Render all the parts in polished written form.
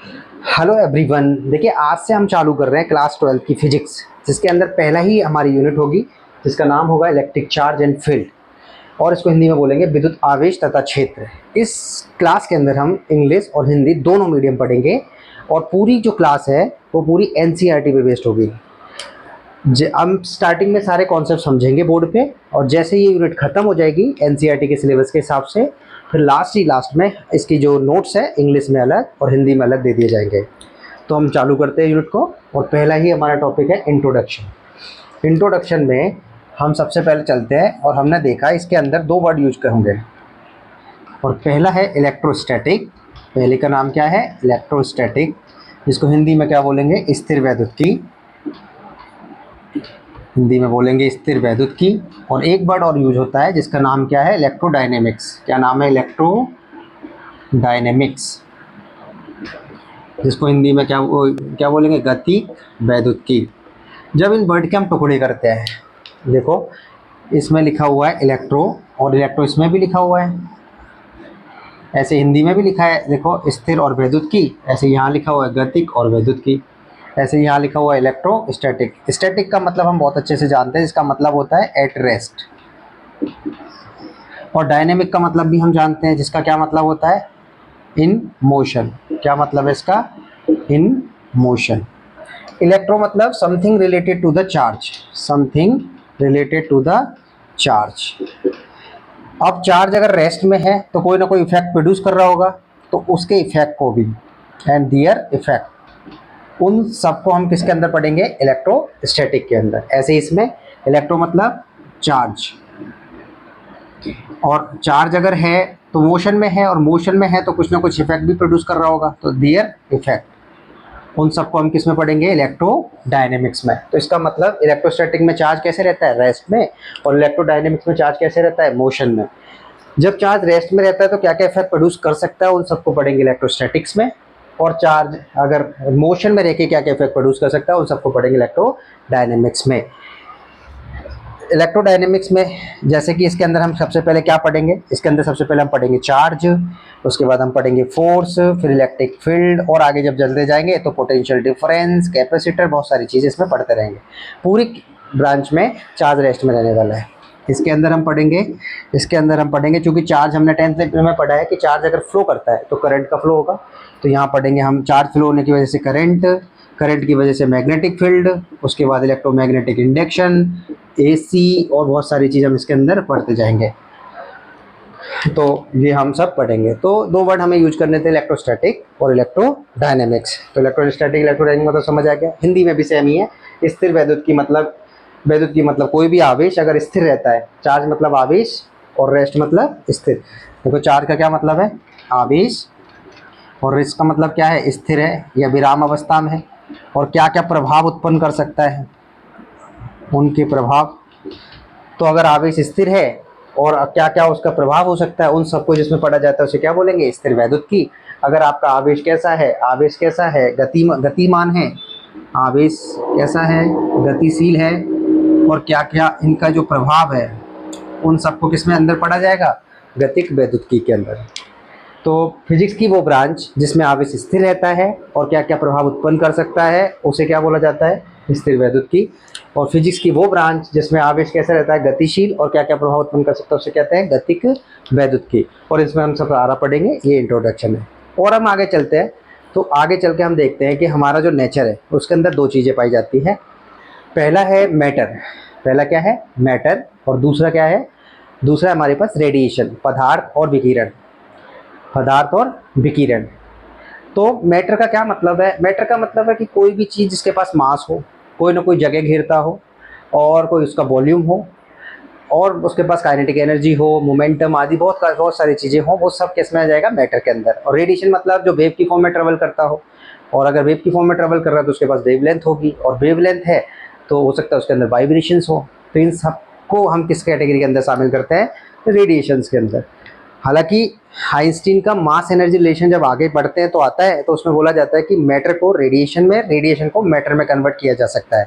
Hello everyone. देखिए, आज से हम चालू कर रहे हैं क्लास 12 की फिजिक्स, जिसके अंदर पहला ही हमारी यूनिट होगी जिसका नाम होगा इलेक्ट्रिक चार्ज एंड फील्ड, और इसको हिंदी में बोलेंगे विद्युत आवेश तथा क्षेत्र। इस क्लास के अंदर हम इंग्लिश और हिंदी दोनों मीडियम पढ़ेंगे और पूरी जो क्लास है वो पूरी एनसीईआरटी पे बेस्ड होगी। हम स्टार्टिंग में सारे कॉन्सेप्ट समझेंगे बोर्ड पे, और जैसे ये यूनिट खत्म हो जाएगी एनसीईआरटी के सिलेबस के हिसाब से, फिर लास्ट में इसकी जो नोट्स है इंग्लिश में अलग और हिंदी में अलग दे दिए जाएंगे। तो हम चालू करते हैं यूनिट को, और पहला ही हमारा टॉपिक है इंट्रोडक्शन। इंट्रोडक्शन में हम सबसे पहले चलते हैं, और हमने देखा इसके अंदर दो वर्ड यूज होंगे, और पहला है इलेक्ट्रोस्टैटिक। पहले का नाम क्या है? इलेक्ट्रोस्टैटिक, जिसको हिंदी में क्या बोलेंगे? स्थिर वैद्युतिकी। हिंदी में बोलेंगे स्थिर वैद्युतिकी। और एक वर्ड और यूज होता है जिसका नाम क्या है? इलेक्ट्रोडायनेमिक्स। क्या नाम है? इलेक्ट्रोडायनेमिक्स, जिसको हिंदी में क्या बोलेंगे? गति वैद्युतिकी। जब इन वर्ड के हम टुकड़े करते हैं, देखो इसमें लिखा हुआ है इलेक्ट्रो, और इलेक्ट्रो इसमें भी लिखा हुआ है, ऐसे हिंदी में भी लिखा है देखो स्थिर और वैद्युतिकी, ऐसे यहाँ लिखा हुआ है गतिक और वैद्युतिकी, ऐसे यहाँ लिखा हुआ है इलेक्ट्रोस्टैटिक। स्टैटिक का मतलब हम बहुत अच्छे से जानते हैं, इसका मतलब होता है एट रेस्ट। और डायनेमिक का मतलब भी हम जानते हैं, जिसका क्या मतलब होता है? In motion. क्या मतलब है इसका? In motion. इलेक्ट्रो मतलब something related to the charge, something related to the charge. अब चार्ज अगर रेस्ट में है तो कोई ना कोई इफेक्ट प्रोड्यूस कर रहा होगा, तो उसके इफेक्ट को भी, एंड दियर इफेक्ट, उन सबको हम किसके अंदर पढ़ेंगे? इलेक्ट्रोस्टैटिक के अंदर। ऐसे इसमें इलेक्ट्रो मतलब चार्ज, और चार्ज अगर है तो मोशन में है, और मोशन में है तो कुछ ना कुछ इफेक्ट भी प्रोड्यूस कर रहा होगा, तो दियर इफेक्ट, उन सबको हम किस में पढ़ेंगे? इलेक्ट्रोडायनेमिक्स में। तो इसका मतलब इलेक्ट्रोस्टैटिक में चार्ज कैसे रहता है? रेस्ट में। और इलेक्ट्रोडायनेमिक्स में चार्ज कैसे रहता है? मोशन में। जब चार्ज रेस्ट में रहता है तो क्या क्या इफेक्ट प्रोड्यूस कर सकता है, उन सबको पढ़ेंगे इलेक्ट्रोस्टैटिक्स में। और चार्ज अगर मोशन में रह के क्या क्या इफेक्ट प्रोड्यूस कर सकता है, उन सबको पढ़ेंगे इलेक्ट्रोडायनेमिक्स में। इलेक्ट्रोडायनेमिक्स में जैसे कि इसके अंदर हम सबसे पहले क्या पढ़ेंगे? इसके अंदर सबसे पहले हम पढ़ेंगे चार्ज, उसके बाद हम पढ़ेंगे फोर्स, फिर इलेक्ट्रिक फील्ड, और आगे जब चलते जाएंगे तो पोटेंशियल डिफरेंस, कैपेसिटर, बहुत सारी चीज़ें इसमें पढ़ते रहेंगे। पूरी ब्रांच में चार्ज रेस्ट में रहने वाला है। इसके अंदर हम पढ़ेंगे चूँकि चार्ज हमने 10th में पढ़ा है कि चार्ज अगर फ्लो करता है तो करंट का फ्लो होगा, तो यहाँ पढ़ेंगे हम चार्ज फ्लो होने की वजह से करंट की वजह से मैग्नेटिक फील्ड, उसके बाद इलेक्ट्रोमैग्नेटिक इंडक्शन, एसी, और बहुत सारी चीज़ हम इसके अंदर पढ़ते जाएंगे। तो ये हम सब पढ़ेंगे। तो दो वर्ड हमें यूज करने थे, इलेक्ट्रोस्टैटिक और इलेक्ट्रोडायनेमिक्स। तो इलेक्ट्रोस्टैटिक इलेक्ट्रोडायनेमिक मतलब समझ आ गया। हिंदी में भी सेम ही है। स्थिर वैद्युत की मतलब कोई भी आवेश अगर स्थिर रहता है, चार्ज मतलब आवेश और रेस्ट मतलब स्थिर। देखो चार्ज का क्या मतलब है? आवेश, और रेस्ट का मतलब क्या है? स्थिर है या विराम अवस्था में है, और क्या क्या प्रभाव उत्पन्न कर सकता है, उनके प्रभाव। तो अगर आवेश स्थिर है और क्या क्या उसका प्रभाव हो सकता है, उन सबको जिसमें पढ़ा जाता है उसे क्या बोलेंगे? स्थिर वैद्युतिकी। अगर आपका आवेश कैसा है? गतिमान है, आवेश कैसा है? गतिशील है, और क्या क्या इनका जो प्रभाव है, उन सबको किसमें अंदर पढ़ा जाएगा? गतिक वैद्युतिकी के अंदर। तो फिजिक्स की वो ब्रांच जिसमें आवेश स्थिर रहता है और क्या क्या प्रभाव उत्पन्न कर सकता है, उसे क्या बोला जाता है? स्थिर वैद्युतिकी। और फिजिक्स की वो ब्रांच जिसमें आवेश कैसा रहता है? गतिशील, और क्या क्या प्रभाव उत्पन्न कर सकता है, उसे कहते हैं गतिक वैद्युतिकी। और इसमें हम सब सारा पढ़ेंगे, ये इंट्रोडक्शन है। और हम आगे चलते हैं, तो आगे चल के हम देखते हैं कि हमारा जो नेचर है उसके अंदर दो चीज़ें पाई जाती हैं। पहला है मैटर। पहला क्या है? मैटर। और दूसरा क्या है? दूसरा हमारे पास रेडिएशन, पदार्थ और विकिरण। तो मैटर का क्या मतलब है? मैटर का मतलब है कि कोई भी चीज़ जिसके पास मास हो, कोई ना कोई जगह घेरता हो, और कोई उसका वॉल्यूम हो, और उसके पास काइनेटिक एनर्जी हो, मोमेंटम आदि बहुत सारी चीज़ें हो, वो सब किस में आ जाएगा? मैटर के अंदर। और रेडिएशन मतलब जो वेव की फॉर्म में ट्रेवल करता हो, और अगर वेव की फॉर्म में ट्रेवल कर रहा है तो उसके पास वेवलेंथ होगी, और वेवलेंथ है तो हो सकता है उसके अंदर वाइब्रेशंस हो। तो इन सबको हम किस कैटेगरी के अंदर शामिल करते हैं? रेडिएशंस के अंदर। हालांकि आइंस्टीन का मास एनर्जी रिलेशन जब आगे बढ़ते हैं तो आता है, तो उसमें बोला जाता है कि मैटर को रेडिएशन में, रेडिएशन को मैटर में कन्वर्ट किया जा सकता है।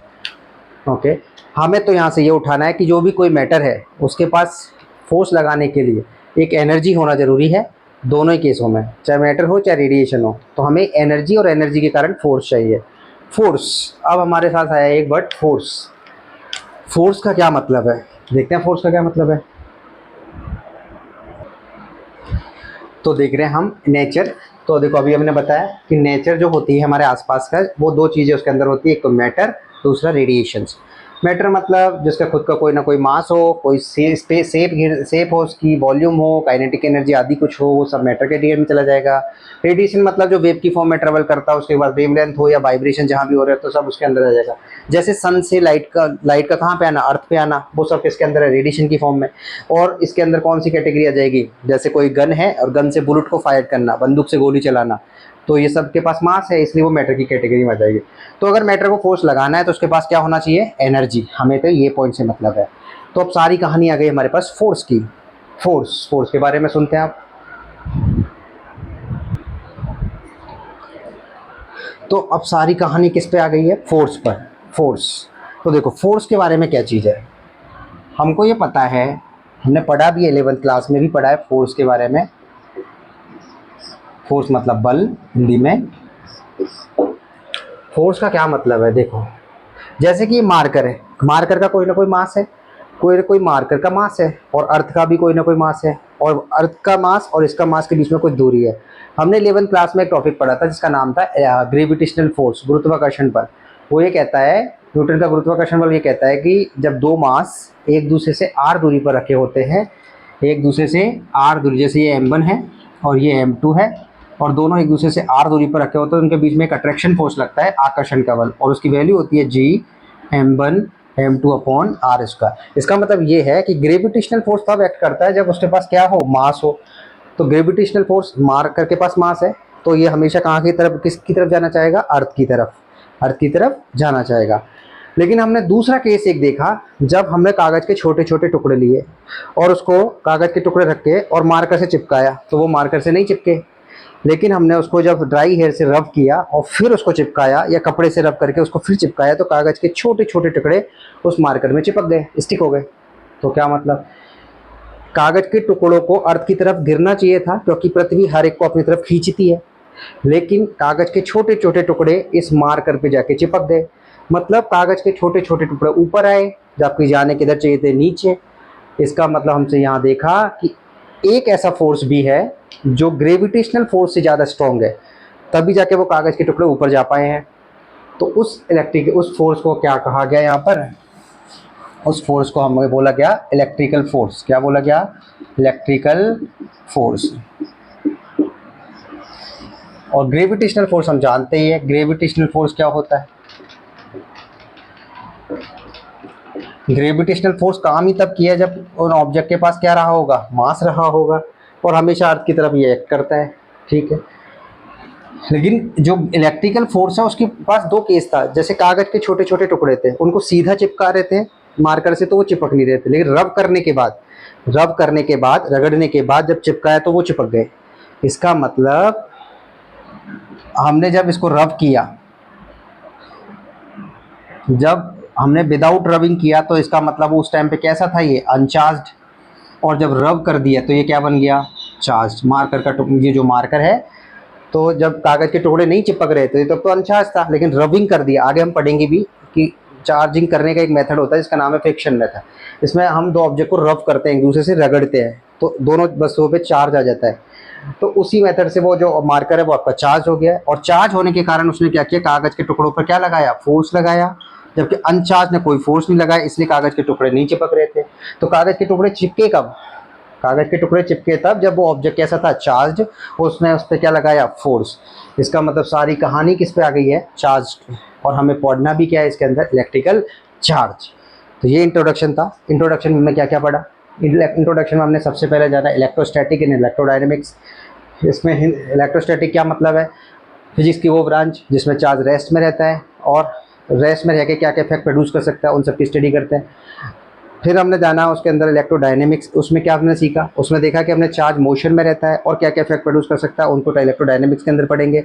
ओके, हमें तो यहाँ से ये उठाना है कि जो भी कोई मैटर है उसके पास फोर्स लगाने के लिए एक एनर्जी होना ज़रूरी है, दोनों ही केसों में, चाहे मैटर हो चाहे रेडिएशन हो, तो हमें एनर्जी और एनर्जी के कारण फोर्स चाहिए। फोर्स, अब हमारे साथ आया एक वर्ड फोर्स। फोर्स का क्या मतलब है, देखते हैं फोर्स का क्या मतलब है। तो देख रहे हैं हम नेचर। तो देखो अभी हमने बताया कि नेचर जो होती है हमारे आसपास का, वो दो चीज़ें उसके अंदर होती है, एक तो मैटर, दूसरा रेडिएशंस। मैटर मतलब जिसका खुद का कोई ना कोई मास हो, कोई सेप हो, उसकी वॉल्यूम हो, काइनेटिक एनर्जी आदि कुछ हो, वो सब मैटर के एरिया में चला जाएगा। रेडिएशन मतलब जो वेव की फॉर्म में ट्रेवल करता है, उसके बाद वेवलेंथ हो या वाइब्रेशन जहाँ भी हो रहा है, तो सब उसके अंदर आ जाएगा। जैसे सन से लाइट का कहाँ पे आना, अर्थ पे आना, वो सब किसके अंदर है, रेडिएशन की फॉर्म में। और इसके अंदर कौन सी कैटेगरी आ जाएगी, जैसे कोई गन है और गन से बुलेट को फायर करना, बंदूक से गोली चलाना, तो ये सब के पास मास है, इसलिए वो मैटर की कैटेगरी में आ जाएगी। तो अगर मैटर को फोर्स लगाना है तो उसके पास क्या होना चाहिए, एनर्जी। हमें तो ये पॉइंट से मतलब है। तो अब सारी कहानी आ गई हमारे पास फोर्स की। फोर्स, फोर्स के बारे में सुनते हैं आप। तो अब सारी कहानी किस पे आ गई है, फोर्स पर। फोर्स, तो देखो फोर्स के बारे में क्या चीज़ है, हमको ये पता है, हमने पढ़ा भी है 11th क्लास में भी पढ़ा है फोर्स के बारे में। फोर्स मतलब बल हिंदी में। फोर्स का क्या मतलब है, देखो जैसे कि ये मार्कर है, मार्कर का कोई ना कोई मास है, कोई ना कोई मार्कर का मास है, और अर्थ का भी कोई ना कोई मास है, और अर्थ का मास और इसका मास के बीच में कोई दूरी है। हमने 11th क्लास में एक टॉपिक पढ़ा था जिसका नाम था ग्रेविटेशनल फोर्स, गुरुत्वाकर्षण बल। वो ये कहता है, न्यूटन का गुरुत्वाकर्षण बल ये कहता है कि जब दो मास एक दूसरे से आर दूरी पर रखे होते हैं, एक दूसरे से आर दूरी, जैसे ये m1 है और ये m2 है, और दोनों एक दूसरे से आर दूरी पर रखे होते हैं, उनके बीच में एक अट्रैक्शन फोर्स लगता है, आकर्षण का बल, और उसकी वैल्यू होती है जी m1 m2 upon are square. इसका मतलब ये है कि ग्रेविटेशनल फोर्स तब एक्ट करता है जब उसके पास क्या हो, मास हो। तो ग्रेविटेशनल फोर्स, मार्कर के पास मास है, तो ये हमेशा कहाँ की तरफ, किसकी तरफ जाना चाहेगा, अर्थ की तरफ, अर्थ की तरफ जाना चाहेगा। लेकिन हमने दूसरा केस एक देखा, जब हमने कागज़ के छोटे छोटे टुकड़े लिए और उसको कागज़ के टुकड़े रख के और मार्कर से चिपकाया, तो वो मार्कर से नहीं चिपके। लेकिन हमने उसको जब ड्राई हेयर से रब किया और फिर उसको चिपकाया, या कपड़े से रब करके उसको फिर चिपकाया, तो कागज़ के छोटे छोटे टुकड़े उस मार्कर में चिपक गए, स्टिक हो गए। तो क्या मतलब, कागज़ के टुकड़ों को अर्थ की तरफ गिरना चाहिए था, क्योंकि पृथ्वी हर एक को अपनी तरफ खींचती है, लेकिन कागज़ के छोटे छोटे टुकड़े इस मार्कर पे जाके चिपक गए। मतलब कागज़ के छोटे छोटे टुकड़े ऊपर आए, जबकि जाने किधर चाहिए थे, नीचे। इसका मतलब हमसे यहाँ देखा कि एक ऐसा फोर्स भी है जो ग्रेविटेशनल फोर्स से ज़्यादा स्ट्रॉन्ग है, तभी जाके वो कागज़ के टुकड़े ऊपर जा पाए हैं। तो उस फोर्स को क्या कहा गया यहाँ पर, उस फोर्स को हमें बोला गया इलेक्ट्रिकल फोर्स। क्या बोला गया, इलेक्ट्रिकल फोर्स। और ग्रेविटेशनल फोर्स हम जानते ही है, ग्रेविटेशनल फोर्स क्या होता है। ग्रेविटेशनल फोर्स काम ही तब किया जब उन ऑब्जेक्ट के पास क्या रहा होगा, मास रहा होगा, और हमेशा अर्थ की तरफ ये एक्ट करता है, ठीक है। लेकिन जो इलेक्ट्रिकल फोर्स है उसके पास दो केस था, जैसे कागज के छोटे छोटे टुकड़े थे, उनको सीधा चिपका रहे थे मार्कर से तो वो चिपक नहीं रहे थे, लेकिन रब करने के बाद रगड़ने के बाद जब चिपकाया तो वो चिपक गए। इसका मतलब हमने जब इसको रब किया, जब हमने विदाउट रबिंग किया, तो इसका मतलब उस टाइम पे कैसा था, ये अनचार्ज्ड, और जब रब कर दिया तो ये क्या बन गया, चार्ज। मार्कर का ये जो मार्कर है, तो जब कागज़ के टुकड़े नहीं चिपक रहे थे तब तो अनचार्ज था, लेकिन रबिंग कर दिया, आगे हम पढ़ेंगे भी कि चार्जिंग करने का एक मेथड होता है जिसका नाम है फ्रिक्शन मेथड। इसमें हम दो ऑब्जेक्ट को रब करते हैं, एक दूसरे से रगड़ते हैं, तो दोनों वस्तुओं पे चार्ज आ जाता है। तो उसी मेथड से वो जो मार्कर है वो आपका चार्ज हो गया है, और चार्ज होने के कारण उसने क्या किया, कागज़ के टुकड़ों पर क्या लगाया, फोर्स लगाया, जबकि अनचार्ज ने कोई फोर्स नहीं लगाया, इसलिए कागज़ के टुकड़े नहीं चिपक रहे थे। तो कागज़ के टुकड़े चिपके कब, कागज़ के टुकड़े चिपके तब जब वो ऑब्जेक्ट कैसा था, चार्ज, उसने उस पर क्या लगाया, फोर्स। इसका मतलब सारी कहानी किस पे आ गई है, चार्ज। और हमें पढ़ना भी क्या है इसके अंदर, इलेक्ट्रिकल चार्ज। तो ये इंट्रोडक्शन था। इंट्रोडक्शन में हमने क्या क्या पढ़ा, इंट्रोडक्शन में हमने सबसे पहले जाना इलेक्ट्रोस्टैटिक एंड इलेक्ट्रोडायनेमिक्स। इसमें इलेक्ट्रोस्टैटिक क्या मतलब है, फिजिक्स की वो ब्रांच जिसमें चार्ज रेस्ट में रहता है, और रेस्ट में रह के क्या क्या इफेक्ट प्रोड्यूस कर सकता है, उन सब की स्टडी करते हैं। फिर हमने जाना उसके अंदर इलेक्ट्रोडायनेमिक्स, उसमें क्या हमने सीखा, उसमें देखा कि हमने चार्ज मोशन में रहता है और क्या क्या इफेक्ट प्रोड्यूस कर सकता है, उनको इलेक्ट्रोडायनेमिक्स के अंदर पढ़ेंगे।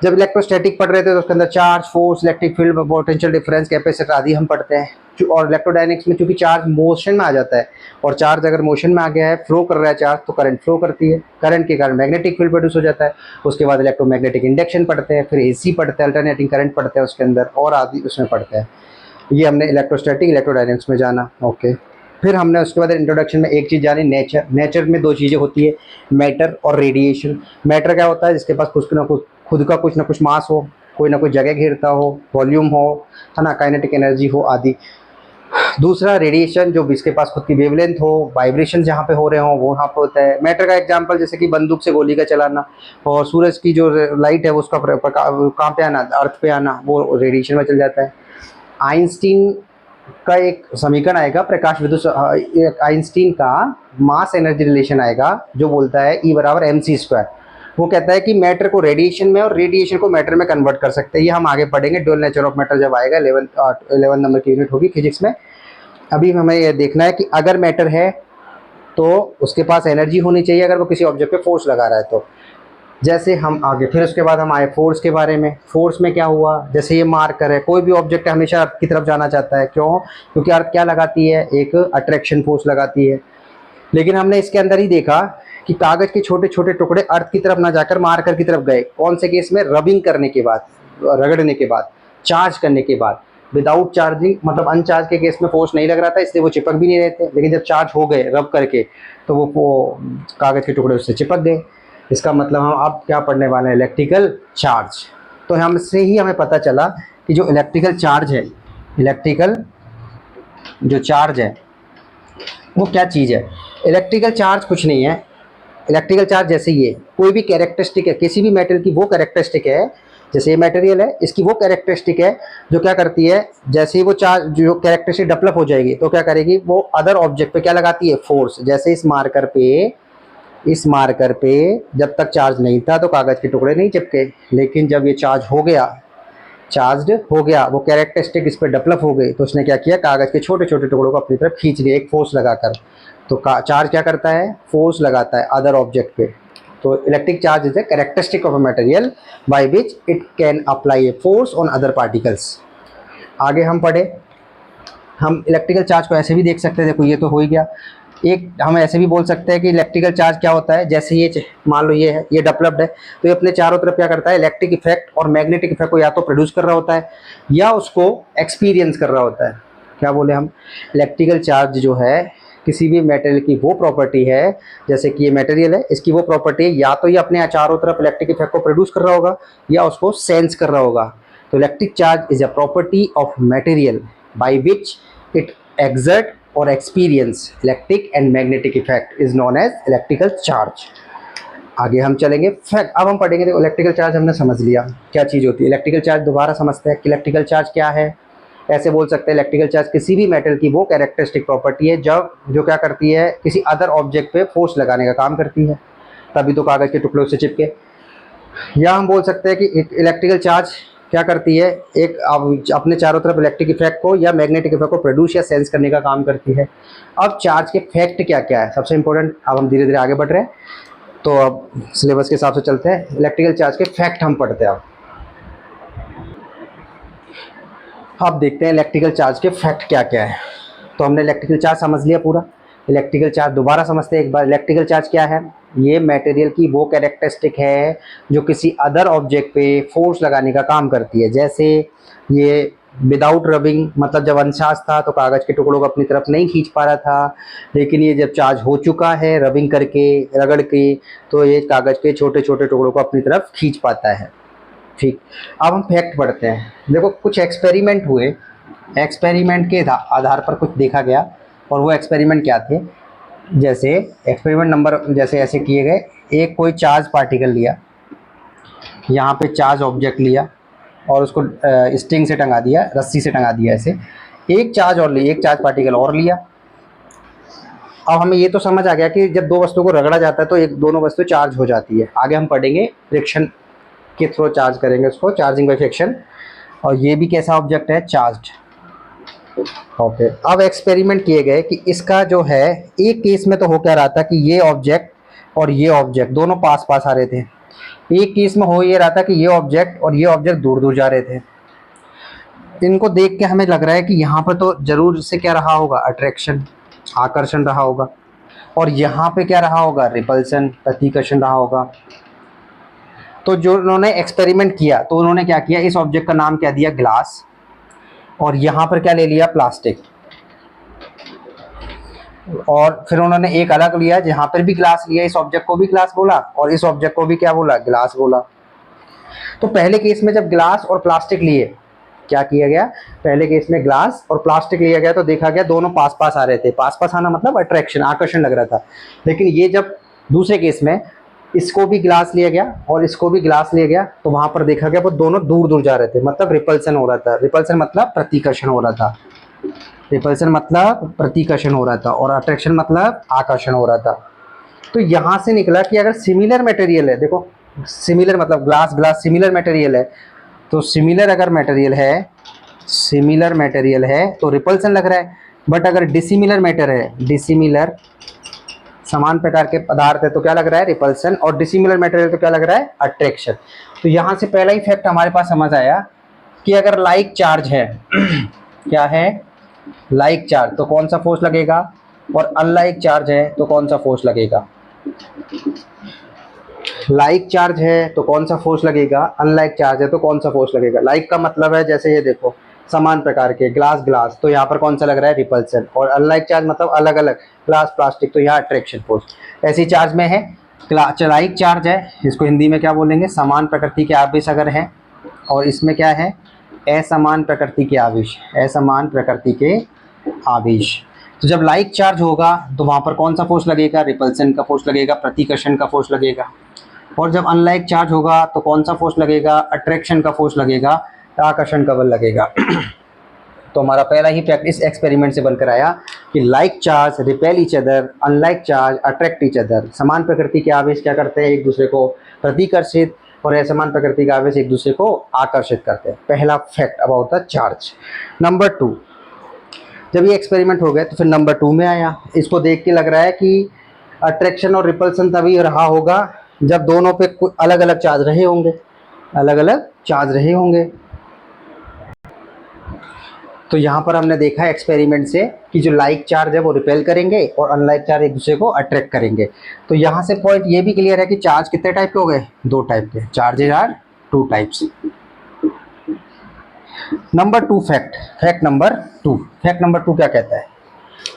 जब इलेक्ट्रोस्टैटिक पढ़ रहे थे तो उसके अंदर charge, force, electric field, potential difference, capacitor आदि हम पढ़ते हैं। और इलेक्ट्रोडायनेमिक्स में चूंकि चार्ज मोशन में आ जाता है, और चार्ज अगर मोशन में आ गया है, फ्लो कर रहा है चार्ज, तो करंट फ्लो करती है, करंट के कारण मैग्नेटिक फील्ड प्रोड्यूस हो जाता है। उसके बाद इलेक्ट्रोमैग्नेटिक इंडक्शन पढ़ते हैं, फिर एसी पढ़ते हैं, अल्टरनेटिंग करंट पढ़ते हैं उसके अंदर, और आदि उसमें पढ़ते हैं। ये हमने इलेक्ट्रोस्टैटिक इलेक्ट्रोडायनेमिक्स में जाना। ओके, फिर हमने उसके बाद इंट्रोडक्शन में एक चीज़ जानी, नेचर। नेचर में दो चीज़ें होती है, मैटर और रेडिएशन। मैटर क्या होता है? जिसके पास कुछ ना कुछ खुद का कुछ ना कुछ मास हो, कोई ना कोई जगह घेरता हो, वॉल्यूम हो, है ना, काइनेटिक एनर्जी हो आदि। दूसरा रेडिएशन, जो जिसके पास खुद की वेवलेंथ हो, वाइब्रेशन जहाँ पे हो रहे हो वो वहाँ पे होता है। मैटर का एग्जांपल जैसे कि बंदूक से गोली का चलाना, और सूरज की जो लाइट है वो उसका कहाँ पे आना, अर्थ पे आना, वो रेडिएशन में चल जाता है। आइंस्टीन का एक समीकरण आएगा, प्रकाश विद्युत, आइंस्टीन का मास एनर्जी रिलेशन आएगा जो बोलता है E बराबर mc²। वो कहता है कि मैटर को रेडिएशन में और रेडिएशन को मैटर में कन्वर्ट कर सकते हैं। ये हम आगे पढ़ेंगे, ड्यूअल नेचर ऑफ मैटर जब आएगा, 11 नंबर की यूनिट होगी फिजिक्स में। अभी हमें ये देखना है कि अगर मैटर है तो उसके पास एनर्जी होनी चाहिए, अगर वो किसी ऑब्जेक्ट पे फोर्स लगा रहा है तो। जैसे हम आगे, फिर उसके बाद हम आए फोर्स के बारे में। फोर्स में क्या हुआ, जैसे ये मार्कर है, कोई भी ऑब्जेक्ट हमेशा अर्थ की तरफ जाना चाहता है, क्यों? क्योंकि अर्थ क्या लगाती है? एक अट्रैक्शन फोर्स लगाती है। लेकिन हमने इसके अंदर ही देखा कि कागज के छोटे छोटे टुकड़े अर्थ की तरफ ना जाकर मार्कर की तरफ गए। कौन से केस में? रबिंग करने के बाद, रगड़ने के बाद, चार्ज करने के बाद। विदाउट चार्जिंग मतलब अनचार्ज के केस में फोर्स नहीं लग रहा था, इसलिए वो चिपक भी नहीं रहे थे। लेकिन जब चार्ज हो गए रब करके, तो वो कागज के टुकड़े उससे चिपक गए। इसका मतलब हम अब क्या पढ़ने वाले हैं? Electrical charge. तो हमसे ही हमें पता चला कि जो इलेक्ट्रिकल चार्ज है, इलेक्ट्रिकल जो चार्ज है वो क्या चीज़ है? इलेक्ट्रिकल चार्ज कुछ नहीं है। इलेक्ट्रिकल चार्ज जैसे ये कोई भी कैरेक्टरिस्टिक है, किसी भी मेटल की वो कैरेक्टरिस्टिक है, जैसे ये मटेरियल है, इसकी वो कैरेक्टरिस्टिक है जो क्या करती है, जैसे ही वो चार्ज जो कैरेक्टरिस्टिक डेवलप हो जाएगी तो क्या करेगी, वो अदर ऑब्जेक्ट पे क्या लगाती है? फोर्स। जैसे इस मार्कर पे जब तक चार्ज नहीं था तो कागज के टुकड़े नहीं चिपके, लेकिन जब ये चार्ज्ड हो गया, वो कैरेक्टरिस्टिक इस पर डेवलप हो गई, तो उसने क्या किया? कागज के छोटे छोटे टुकड़ों को अपनी तरफ खींच लिया एक फोर्स लगाकर। तो चार्ज क्या करता है? फोर्स लगाता है अदर ऑब्जेक्ट पे। तो electric charge is a characteristic of a material by which it can apply a force on other particles. आगे हम पढ़े, हम इलेक्ट्रिकल चार्ज को ऐसे भी देख सकते हैं। देखो ये तो हो ही गया। एक हम ऐसे भी बोल सकते हैं कि इलेक्ट्रिकल चार्ज क्या होता है, जैसे ये मान लो ये है, ये डेवलप्ड है, तो ये अपने चारों तरफ क्या करता है? इलेक्ट्रिक इफेक्ट और मैग्नेटिक इफेक्ट को या तो प्रोड्यूस कर रहा होता है या उसको एक्सपीरियंस कर रहा होता है। क्या बोले हम? इलेक्ट्रिकल चार्ज जो है किसी भी मटेरियल की वो प्रॉपर्टी है, जैसे कि ये मटेरियल है, इसकी वो प्रॉपर्टी है या तो ये अपने चारों तरफ इलेक्ट्रिक इफेक्ट को प्रोड्यूस कर रहा होगा या उसको सेंस कर रहा होगा। तो electric charge is a property of material by which it exert or experience electric and magnetic effect is known as electrical charge। आगे हम चलेंगे फैक्ट। अब हम पढ़ेंगे, देखो इलेक्ट्रिकल चार्ज हमने समझ लिया क्या चीज़ होती है। इलेक्ट्रिकल चार्ज दोबारा समझते हैं कि इलेक्ट्रिकल चार्ज क्या है। ऐसे बोल सकते हैं, इलेक्ट्रिकल चार्ज किसी भी मेटल की वो कैरेक्टरिस्टिक प्रॉपर्टी है जब जो क्या करती है? किसी अदर ऑब्जेक्ट पे फोर्स लगाने का काम करती है, तभी तो कागज़ के टुकड़ों से चिपके। या हम बोल सकते हैं कि इलेक्ट्रिकल चार्ज क्या करती है? एक अपने चारों तरफ इलेक्ट्रिक इफेक्ट को या मैग्नेटिक इफेक्ट को प्रोड्यूस या सेंस करने का काम करती है। अब चार्ज के फैक्ट क्या क्या है सबसे इंपॉर्टेंट। अब हम धीरे धीरे आगे बढ़ रहे हैं, तो अब सिलेबस के हिसाब से चलते हैं। इलेक्ट्रिकल चार्ज के फैक्ट हम पढ़ते हैं। अब देखते हैं इलेक्ट्रिकल चार्ज के फैक्ट क्या क्या है। तो हमने इलेक्ट्रिकल चार्ज समझ लिया पूरा। इलेक्ट्रिकल चार्ज दोबारा समझते हैं एक बार। इलेक्ट्रिकल चार्ज क्या है? ये मटेरियल की वो कैरेक्टरिस्टिक है जो किसी अदर ऑब्जेक्ट पे फोर्स लगाने का काम करती है। जैसे ये विदाउट रबिंग, मतलब जब अनचार्ज था तो कागज़ के टुकड़ों को अपनी तरफ नहीं खींच पा रहा था, लेकिन ये जब चार्ज हो चुका है रबिंग करके, रगड़ के, तो ये कागज़ के छोटे छोटे टुकड़ों को अपनी तरफ खींच पाता है। ठीक, अब हम फैक्ट पढ़ते हैं। देखो कुछ एक्सपेरिमेंट हुए, एक्सपेरिमेंट के आधार पर कुछ देखा गया, और वो एक्सपेरिमेंट क्या थे? जैसे एक्सपेरिमेंट नंबर जैसे ऐसे किए गए, एक कोई चार्ज पार्टिकल लिया, यहाँ पे चार्ज ऑब्जेक्ट लिया और उसको स्ट्रिंग से टंगा दिया, रस्सी से टंगा दिया ऐसे। एक चार्ज और लिया, एक चार्ज पार्टिकल और लिया। अब हमें ये तो समझ आ गया कि जब दो वस्तुओं को रगड़ा जाता है तो एक दोनों वस्तु चार्ज हो जाती है। आगे हम पढ़ेंगे फ्रिक्शन के थ्रू चार्ज करेंगे उसको, चार्जिंग बाय फ्रिक्शन। और ये भी कैसा ऑब्जेक्ट है? चार्ज्ड। ओके, अब एक्सपेरिमेंट किए गए कि इसका जो है, एक केस में तो हो क्या रहा था कि ये ऑब्जेक्ट और ये ऑब्जेक्ट दोनों पास पास आ रहे थे। एक केस में हो ये रहा था कि ये ऑब्जेक्ट और ये ऑब्जेक्ट दूर दूर जा रहे थे। इनको देख के हमें लग रहा है कि यहाँ पर तो जरूर से क्या रहा होगा, अट्रैक्शन, आकर्षण रहा होगा, और यहाँ पे क्या रहा होगा, रिपल्सन, प्रतिकर्षण रहा होगा। तो जो उन्होंने एक्सपेरिमेंट किया, तो उन्होंने क्या किया, इस ऑब्जेक्ट का नाम क्या दिया, ग्लास, और यहाँ पर क्या ले लिया, प्लास्टिक, और फिर उन्होंने एक अलग लिया जहाँ पर भी ग्लास लिया, इस ऑब्जेक्ट को भी ग्लास बोला और इस ऑब्जेक्ट को भी क्या बोला, ग्लास बोला। तो पहले केस में जब ग्लास और प्लास्टिक लिए, क्या किया गया, पहले केस में ग्लास और प्लास्टिक लिया गया तो देखा गया दोनों पास पास आ रहे थे, पास पास आना मतलब अट्रैक्शन, आकर्षण लग रहा था। लेकिन ये जब दूसरे केस में इसको भी ग्लास लिया गया और इसको भी ग्लास लिया गया, तो वहां पर देखा गया वो दोनों दूर दूर जा रहे थे, मतलब रिपल्सन हो रहा था। रिपल्सन मतलब प्रतिकर्षण हो रहा था, रिपल्सन मतलब प्रतिकर्षण हो रहा था, और अट्रैक्शन मतलब आकर्षण हो रहा था। तो यहां से निकला कि अगर सिमिलर मटेरियल है, देखो सिमिलर मतलब ग्लास ग्लास सिमिलर मटेरियल है, तो सिमिलर अगर मटेरियल है, सिमिलर मटेरियल है तो रिपल्सन लग रहा है। बट अगर डिसिमिलर मैटर है, डिसिमिलर समान प्रकार के पदार्थ है तो क्या लग रहा है, रिपल्सन, और डिसिमिलर मटेरियल तो क्या लग रहा है, अट्रैक्शन। तो यहाँ से पहला ही फैक्ट हमारे पास समझ आया कि अगर लाइक चार्ज है क्या है, लाइक चार्ज, तो कौन सा फोर्स लगेगा, और अनलाइक चार्ज है तो कौन सा फोर्स लगेगा। लाइक चार्ज है तो कौन सा फोर्स लगेगा, अनलाइक चार्ज है तो कौन सा फोर्स लगेगा। लाइक का मतलब है जैसे ये देखो समान प्रकार के ग्लास ग्लास, तो यहाँ पर कौन सा लग रहा है, रिपल्सन, और अनलाइक चार्ज मतलब अलग अलग, ग्लास प्लास्टिक, तो यहाँ अट्रैक्शन फोर्स। ऐसी चार्ज में है लाइक चार्ज है, इसको हिंदी में क्या बोलेंगे, समान प्रकृति के आवेश अगर है, और इसमें क्या है, असमान प्रकृति के आवेश, असमान प्रकृति के आवेश। तो जब लाइक चार्ज होगा तो वहां पर कौन सा फोर्स लगेगा, रिपल्सन का फोर्स लगेगा, प्रतिकर्षण का फोर्स लगेगा। और जब अनलाइक चार्ज होगा तो कौन सा फोर्स लगेगा, अट्रैक्शन का फोर्स लगेगा, आकर्षण का बल लगेगा। तो हमारा पहला ही फैक्ट इस एक्सपेरिमेंट से बनकर आया कि like charge repel each other, unlike charge attract each other. समान प्रकृति के आवेश क्या करते हैं, एक दूसरे को प्रतिकर्षित, और असमान प्रकृति का आवेश एक दूसरे को आकर्षित करते हैं। पहला fact about the charge. Number 2, जब ये एक्सपेरिमेंट हो गया तो फिर नंबर 2 में आया। इसको देख के लग रहा है कि अट्रैक्शन और रिपल्सन तभी रहा होगा जब दोनों पे अलग अलग चार्ज रहे होंगे, अलग अलग चार्ज रहे होंगे। तो यहाँ पर हमने देखा एक्सपेरिमेंट से कि जो लाइक चार्ज है वो रिपेल करेंगे और अनलाइक चार्ज एक दूसरे को अट्रैक्ट करेंगे। तो यहाँ से पॉइंट ये भी क्लियर है कि चार्ज कितने टाइप के हो गए, 2 टाइप के, charges are 2 types. Number 2 fact, fact number 2, fact number 2 क्या कहता है,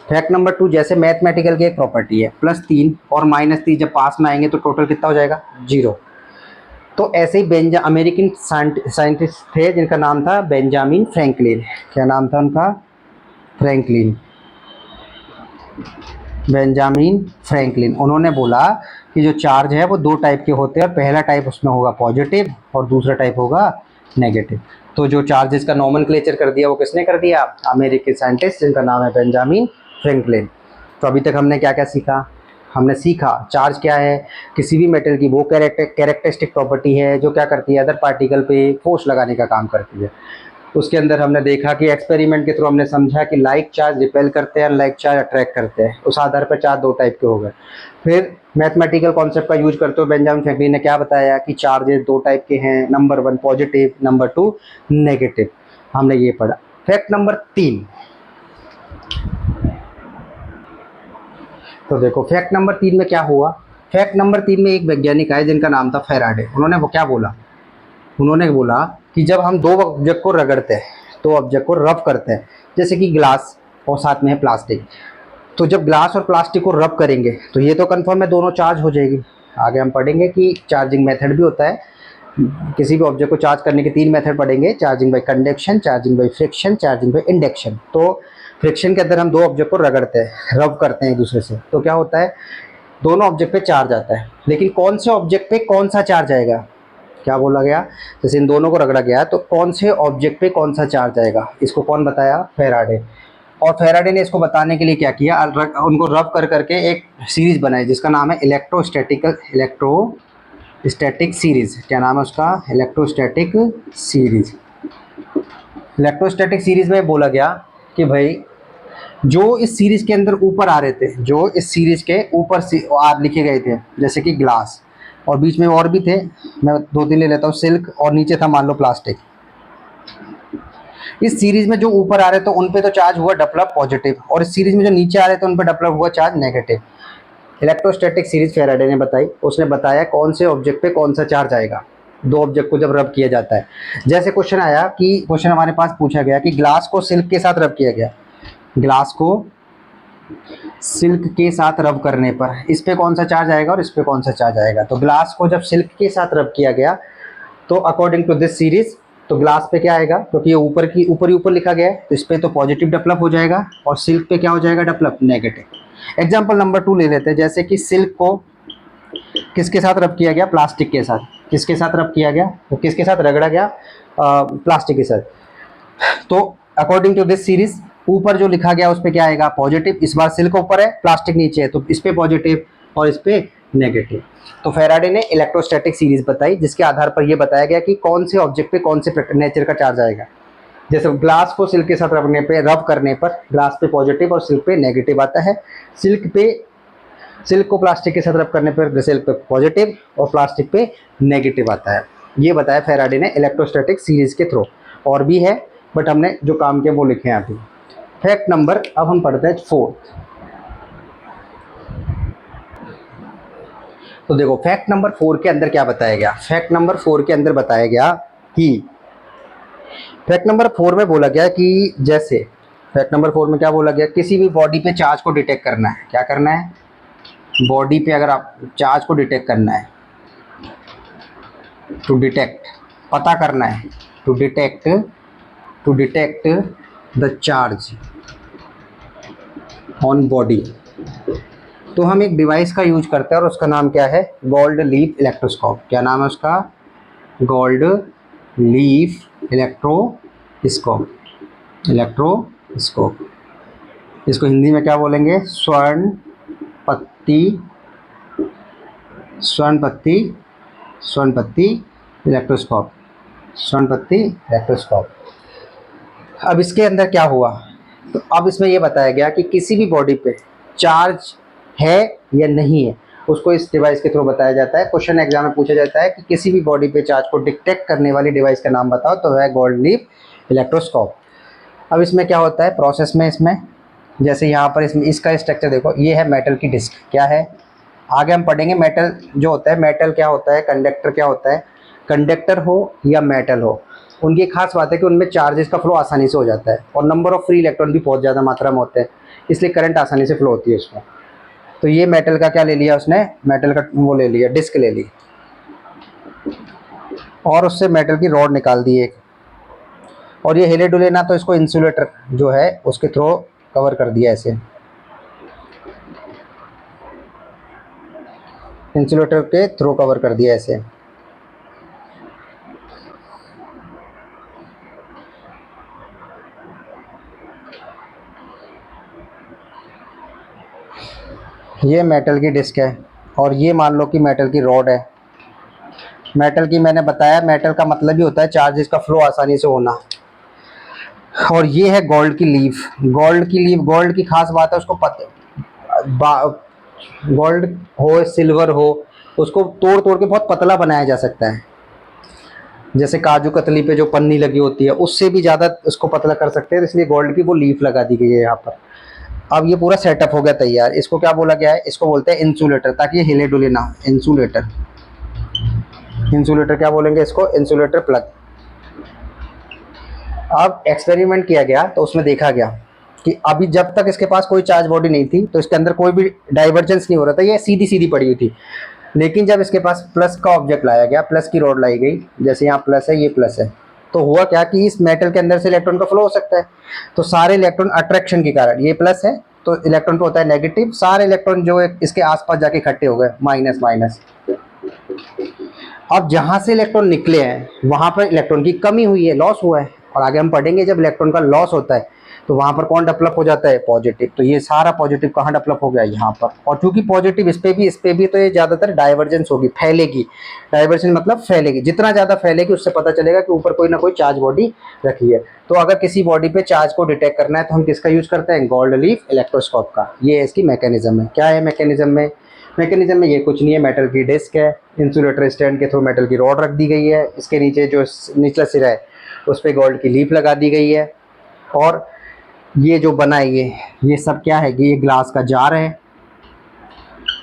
फैक्ट नंबर 2 जैसे मैथमेटिकल की एक प्रॉपर्टी है, +3 और -3 जब पास में आएंगे तो टोटल कितना हो जाएगा, 0। तो ऐसे ही अमेरिकन साइंटिस्ट थे जिनका नाम था बेंजामिन फ्रैंकलिन। क्या नाम था उनका, फ्रैंकलिन, बेंजामिन फ्रैंकलिन। उन्होंने बोला कि जो चार्ज है वो 2 टाइप के होते हैं, और पहला टाइप उसमें होगा पॉजिटिव और दूसरा टाइप होगा नेगेटिव। तो जो चार्जेस का नोमेनक्लेचर कर दिया वो किसने कर दिया, अमेरिकी साइंटिस्ट जिनका नाम है बेंजामिन फ्रैंकलिन। तो अभी तक हमने क्या क्या सीखा, हमने सीखा चार्ज क्या है, किसी भी मेटल की वो कैरेक्टरिस्टिक प्रॉपर्टी है जो क्या करती है, अदर पार्टिकल पे फोर्स लगाने का काम करती है। उसके अंदर हमने देखा कि एक्सपेरिमेंट के थ्रू हमने समझा कि लाइक चार्ज रिपेल करते हैं, लाइक चार्ज अट्रैक्ट करते हैं। उस आधार पर चार्ज 2 टाइप के हो गए। फिर मैथमेटिकल कॉन्सेप्ट का यूज करते हुए बेंजामिन फ्रैंकलिन ने क्या बताया कि चार्जेस 2 टाइप के हैं, नंबर 1 पॉजिटिव, नंबर 2 नेगेटिव। हमने ये पढ़ा। फैक्ट नंबर 3, तो देखो फैक्ट नंबर 3 में क्या हुआ। फैक्ट नंबर 3 में एक वैज्ञानिक आए जिनका नाम था फैराडे। उन्होंने वो क्या बोला, उन्होंने बोला कि जब हम 2 ऑब्जेक्ट को रगड़ते हैं, 2 ऑब्जेक्ट को रब करते हैं, जैसे कि ग्लास और साथ में है प्लास्टिक, तो जब ग्लास और प्लास्टिक को रब करेंगे तो ये तो कंफर्म है दोनों चार्ज हो जाएगी। आगे हम पढ़ेंगे कि चार्जिंग मेथड भी होता है, किसी भी ऑब्जेक्ट को चार्ज करने के 3 मेथड पढ़ेंगे, charging by conduction, charging by friction, charging by induction. तो फ्रिक्शन के अंदर हम 2 ऑब्जेक्ट को रगड़ते हैं, रब करते हैं एक दूसरे से, तो क्या होता है, दोनों ऑब्जेक्ट पे चार्ज आता है। लेकिन कौन से ऑब्जेक्ट पे कौन सा चार्ज आएगा, क्या बोला गया, जैसे इन दोनों को रगड़ा गया तो कौन से ऑब्जेक्ट पे कौन सा चार्ज आएगा, इसको कौन बताया, फैराडे। और फैराडे ने इसको बताने के लिए क्या किया, उनको रब कर करके एक सीरीज बनाई जिसका नाम है इलेक्ट्रोस्टैटिक सीरीज। क्या नाम है उसका, इलेक्ट्रोस्टैटिक सीरीज। इलेक्ट्रोस्टैटिक सीरीज में बोला गया कि भाई जो इस सीरीज के अंदर ऊपर आ रहे थे, जो इस सीरीज के ऊपर आर लिखे गए थे, जैसे कि ग्लास, और बीच में और भी थे, मैं 2-3 ले लेता हूँ, सिल्क, और नीचे था मान लो प्लास्टिक। इस सीरीज में जो ऊपर आ रहे तो उन पे तो चार्ज हुआ डेवलप पॉजिटिव, और इस सीरीज में जो नीचे आ रहे थे उन पे डेवलप हुआ charge negative. Electrostatic series Faraday ने बताई, उसने बताया कौन से ऑब्जेक्ट पे कौन सा चार्ज आएगा, दो ऑब्जेक्ट को जब रब किया जाता है। जैसे क्वेश्चन आया कि क्वेश्चन हमारे पास पूछा गया कि ग्लास को सिल्क के साथ रब किया गया, ग्लास को सिल्क के साथ रब करने पर इस पे कौन सा चार्ज आएगा और इस पे कौन सा चार्ज आएगा। तो ग्लास को जब सिल्क के साथ रब किया गया तो अकॉर्डिंग टू दिस सीरीज तो ग्लास पे क्या आएगा, क्योंकि ये ऊपर की ऊपर ही ऊपर लिखा गया है तो इस पे तो पॉजिटिव डेवलप हो जाएगा, और सिल्क पे क्या हो जाएगा डेवलप नेगेटिव। एग्जाम्पल नंबर 2 ले लेते हैं, जैसे कि सिल्क को किसके साथ रब किया गया, प्लास्टिक के साथ। किसके साथ रब किया गया, तो किसके साथ रगड़ा गया, प्लास्टिक के साथ। तो अकॉर्डिंग टू दिस सीरीज ऊपर जो लिखा गया उस पे क्या आएगा पॉजिटिव, इस बार सिल्क ऊपर है प्लास्टिक नीचे है तो इस पे पॉजिटिव और इस पे नेगेटिव। तो फैराडे ने इलेक्ट्रोस्टैटिक सीरीज बताई जिसके आधार पर यह बताया गया कि कौन से ऑब्जेक्ट पे कौन से नेचर का चार्ज आएगा। जैसे ग्लास को सिल्क के साथ रब करने पर ग्लास पे पॉजिटिव और सिल्क पे नेगेटिव आता है, सिल्क को प्लास्टिक के साथ रब करने पर सिल्क पे पॉजिटिव और प्लास्टिक पे नेगेटिव आता है। ये बताया फैराडे ने इलेक्ट्रोस्टैटिक सीरीज के थ्रू। और भी है बट हमने जो काम किया वो लिखे हैं अभी। फैक्ट नंबर, अब हम पढ़ते हैं 4। तो देखो फैक्ट नंबर 4 के अंदर क्या बताया गया। फैक्ट नंबर 4 के अंदर बताया गया कि फैक्ट नंबर 4 में बोला गया कि जैसे फैक्ट नंबर 4 में क्या बोला गया, किसी भी बॉडी पे चार्ज को डिटेक्ट करना है। क्या करना है, बॉडी पे अगर आप चार्ज को डिटेक्ट करना है, टू डिटेक्ट पता करना है, to detect the charge on body, तो हम एक डिवाइस का यूज करते हैं और उसका नाम क्या है, गोल्ड लीफ इलेक्ट्रोस्कोप। क्या नाम है उसका, गोल्ड लीफ इलेक्ट्रोस्कोप। इसको हिंदी में क्या बोलेंगे, स्वर्ण पत्ती इलेक्ट्रोस्कोप। अब इसके अंदर क्या हुआ, तो अब इसमें यह बताया गया कि किसी भी बॉडी पे चार्ज है या नहीं है उसको इस डिवाइस के थ्रू बताया जाता है। क्वेश्चन एग्जाम में पूछा जाता है कि किसी भी बॉडी पे चार्ज को डिटेक्ट करने वाली डिवाइस का नाम बताओ, तो है गोल्ड लीफ इलेक्ट्रोस्कोप। अब इसमें क्या होता है प्रोसेस में, इसमें जैसे यहाँ पर इसमें इसका स्ट्रक्चर देखो, ये है मेटल की डिस्क। क्या है, आगे हम पढ़ेंगे मेटल जो होता है, मेटल क्या होता है, कंडक्टर क्या होता है। कंडक्टर हो या मेटल हो, उनकी खास बात है कि उनमें चार्जेस का फ्लो आसानी से हो जाता है और नंबर ऑफ फ्री इलेक्ट्रॉन भी बहुत ज़्यादा मात्रा में होते हैं, इसलिए करंट आसानी से फ्लो होती है उसमें। तो ये मेटल का क्या ले लिया उसने, मेटल का वो ले लिया, डिस्क ले ली, और उससे मेटल की रॉड निकाल दी एक, और ये हिले डुले ना तो इसको इंसुलेटर जो है उसके थ्रू कवर कर दिया, ऐसे इंसुलेटर के थ्रू कवर कर दिया ऐसे। ये मेटल की डिस्क है और ये मान लो कि मेटल की रॉड है। मेटल की मैंने बताया, मेटल का मतलब ही होता है चार्जेस का फ्लो आसानी से होना। और ये है गोल्ड की लीफ। गोल्ड की खास बात है उसको गोल्ड हो सिल्वर हो उसको तोड़ तोड़ के बहुत पतला बनाया जा सकता है। जैसे काजू कतली पे जो पन्नी लगी होती है उससे भी ज़्यादा उसको पतला कर सकते हैं, इसलिए गोल्ड की वो लीफ लगा दी गई है यहाँ पर। अब ये पूरा सेटअप हो गया तैयार। इसको क्या बोला गया है, इसको बोलते हैं इंसुलेटर, ताकि ये हिले डुले ना। इंसुलेटर क्या बोलेंगे इसको, इंसुलेटर प्लग। अब एक्सपेरिमेंट किया गया तो उसमें देखा गया कि अभी जब तक इसके पास कोई चार्ज बॉडी नहीं थी तो इसके अंदर कोई भी डाइवर्जेंस नहीं हो रहा था, ये सीधी सीधी पड़ी हुई थी। लेकिन जब इसके पास प्लस का ऑब्जेक्ट लाया गया, प्लस की रॉड लाई गई, जैसे यहाँ प्लस है ये प्लस है, तो हुआ क्या कि इस मेटल के अंदर से इलेक्ट्रॉन का फ्लो हो सकता है। तो सारे इलेक्ट्रॉन अट्रैक्शन के कारण, ये प्लस है तो इलेक्ट्रॉन पे होता है नेगेटिव, सारे इलेक्ट्रॉन जो है इसके आसपास जाके इकट्ठे हो गए, माइनस माइनस। अब जहाँ से इलेक्ट्रॉन निकले हैं वहाँ पर इलेक्ट्रॉन की कमी हुई है, लॉस हुआ है। और आगे हम पढ़ेंगे जब इलेक्ट्रॉन का लॉस होता है तो वहाँ पर कौन डेवलप हो जाता है, पॉजिटिव। तो ये सारा पॉजिटिव कहाँ डेवलप हो गया, यहाँ पर। और क्योंकि पॉजिटिव इस पे भी तो ये ज़्यादातर डाइवर्जेंस होगी, फैलेगी। डाइवर्जेंस मतलब फैलेगी, जितना ज़्यादा फैलेगी उससे पता चलेगा कि ऊपर कोई ना कोई चार्ज बॉडी रखी है। तो अगर किसी बॉडी पे चार्ज को डिटेक्ट करना है तो हम किसका यूज़ करते हैं, गोल्ड लीफ इलेक्ट्रोस्कोप का। ये इसकी मैकेनिज्म है। क्या है मैकेनिज्म में ये कुछ नहीं है, मेटल की डिस्क है, इंसुलेटर स्टैंड के थ्रू मेटल की रॉड रख दी गई है, इसके नीचे जो निचला सिरा है उस पर गोल्ड की लीफ लगा दी गई है। और ये जो बना है ये सब क्या है कि ये ग्लास का जार है।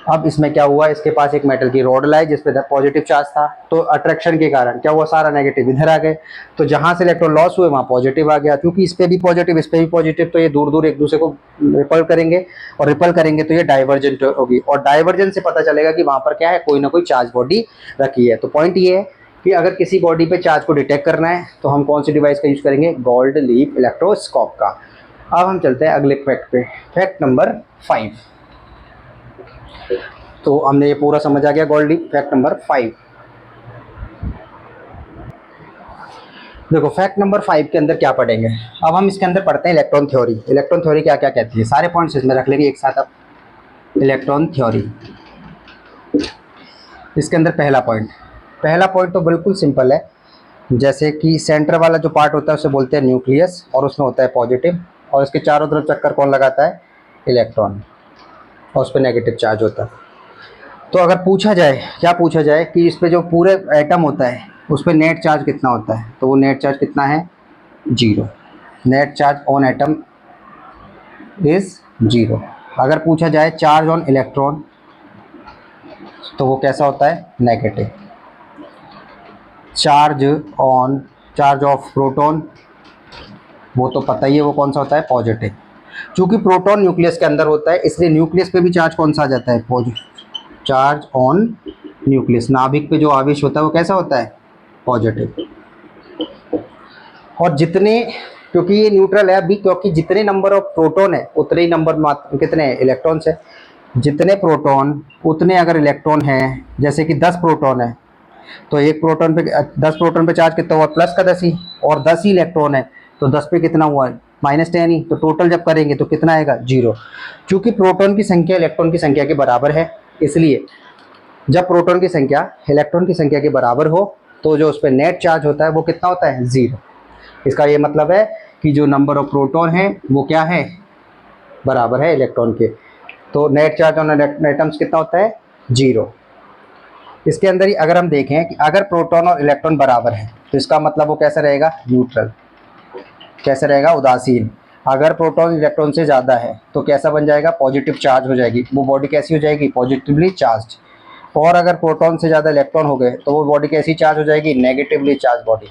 अब इसमें क्या हुआ, इसके पास एक मेटल की रॉड लाई जिस पे पॉजिटिव चार्ज था, तो अट्रैक्शन के कारण क्या हुआ, सारा नेगेटिव इधर आ गए। तो जहां से इलेक्ट्रॉन लॉस हुए वहां पॉजिटिव आ गया, क्योंकि इस पे भी पॉजिटिव इस पे भी पॉजिटिव, तो ये दूर दूर एक दूसरे को रिपल करेंगे, और रिपल करेंगे तो ये डाइवर्जेंट होगी, और डाइवर्जेंस से पता चलेगा कि वहां पर क्या है, कोई ना कोई चार्ज बॉडी रखी है। तो पॉइंट ये है कि अगर किसी बॉडी पे चार्ज को डिटेक्ट करना है तो हम कौन सी डिवाइस का यूज करेंगे, गोल्ड लीफ इलेक्ट्रोस्कोप का। अब हम चलते हैं अगले फैक्ट पे, फैक्ट नंबर 5। तो हमने ये पूरा समझ आ गया गोल्ड लीफ। फैक्ट नंबर 5, देखो फैक्ट नंबर 5 के अंदर क्या पढ़ेंगे। अब हम इसके अंदर पढ़ते हैं इलेक्ट्रॉन थ्योरी। इलेक्ट्रॉन थ्योरी क्या क्या कहती है, सारे पॉइंट्स इसमें रख लेंगे एक साथ। अब इलेक्ट्रॉन थ्योरी, इसके अंदर पहला पॉइंट तो बिल्कुल सिंपल है। जैसे कि सेंटर वाला जो पार्ट होता है उसे बोलते हैं न्यूक्लियस, और उसमें होता है पॉजिटिव, और इसके चारों तरफ चक्कर कौन लगाता है, इलेक्ट्रॉन, और उस पर नेगेटिव चार्ज होता है। तो अगर पूछा जाए, क्या पूछा जाए कि इस पे जो पूरे एटम होता है उस पर नेट चार्ज कितना होता है, तो वो नेट चार्ज कितना है, 0। Net charge on atom is 0। अगर पूछा जाए चार्ज ऑन इलेक्ट्रॉन तो वो कैसा होता है, नेगेटिव। चार्ज ऑफ प्रोटॉन, वो तो पता ही है वो कौन सा होता है, पॉजिटिव। चूंकि प्रोटॉन न्यूक्लियस के अंदर होता है इसलिए न्यूक्लियस पे भी चार्ज कौन सा आ जाता है, पॉजिटिव। चार्ज ऑन न्यूक्लियस, नाभिक पे जो आवेश होता है वो कैसा होता है, पॉजिटिव। और जितने, क्योंकि ये न्यूट्रल है अभी, क्योंकि जितने नंबर ऑफ प्रोटॉन है उतने ही नंबर कितने इलेक्ट्रॉन्स है, जितने प्रोटॉन उतने अगर इलेक्ट्रॉन है, जैसे कि 10 प्रोटॉन है तो एक प्रोटॉन पे 10 प्रोटॉन पे चार्ज कितना हुआ, प्लस का 10 ही, और 10 ही इलेक्ट्रॉन है तो 10 पे कितना हुआ, -10 ही, तो टोटल जब करेंगे तो कितना आएगा, 0। क्योंकि प्रोटॉन की संख्या इलेक्ट्रॉन की संख्या के बराबर है, इसलिए जब प्रोटॉन की संख्या इलेक्ट्रॉन की संख्या के बराबर हो तो जो उस पर नेट चार्ज होता है वो कितना होता है, 0। इसका ये मतलब है कि जो नंबर ऑफ प्रोटॉन है वो क्या है, बराबर है इलेक्ट्रॉन के। तो नेट चार्ज ऑन एटम्स कितना होता है, 0। इसके अंदर ही अगर हम देखें कि अगर प्रोटॉन और इलेक्ट्रॉन बराबर है तो इसका मतलब वो कैसा रहेगा, न्यूट्रल। कैसे रहेगा, उदासीन। अगर प्रोटॉन इलेक्ट्रॉन से ज़्यादा है तो कैसा बन जाएगा, पॉजिटिव चार्ज हो जाएगी, वो बॉडी कैसी हो जाएगी, पॉजिटिवली चार्ज। और अगर प्रोटॉन से ज़्यादा इलेक्ट्रॉन हो गए तो वो बॉडी कैसी चार्ज हो जाएगी, नेगेटिवली चार्ज बॉडी।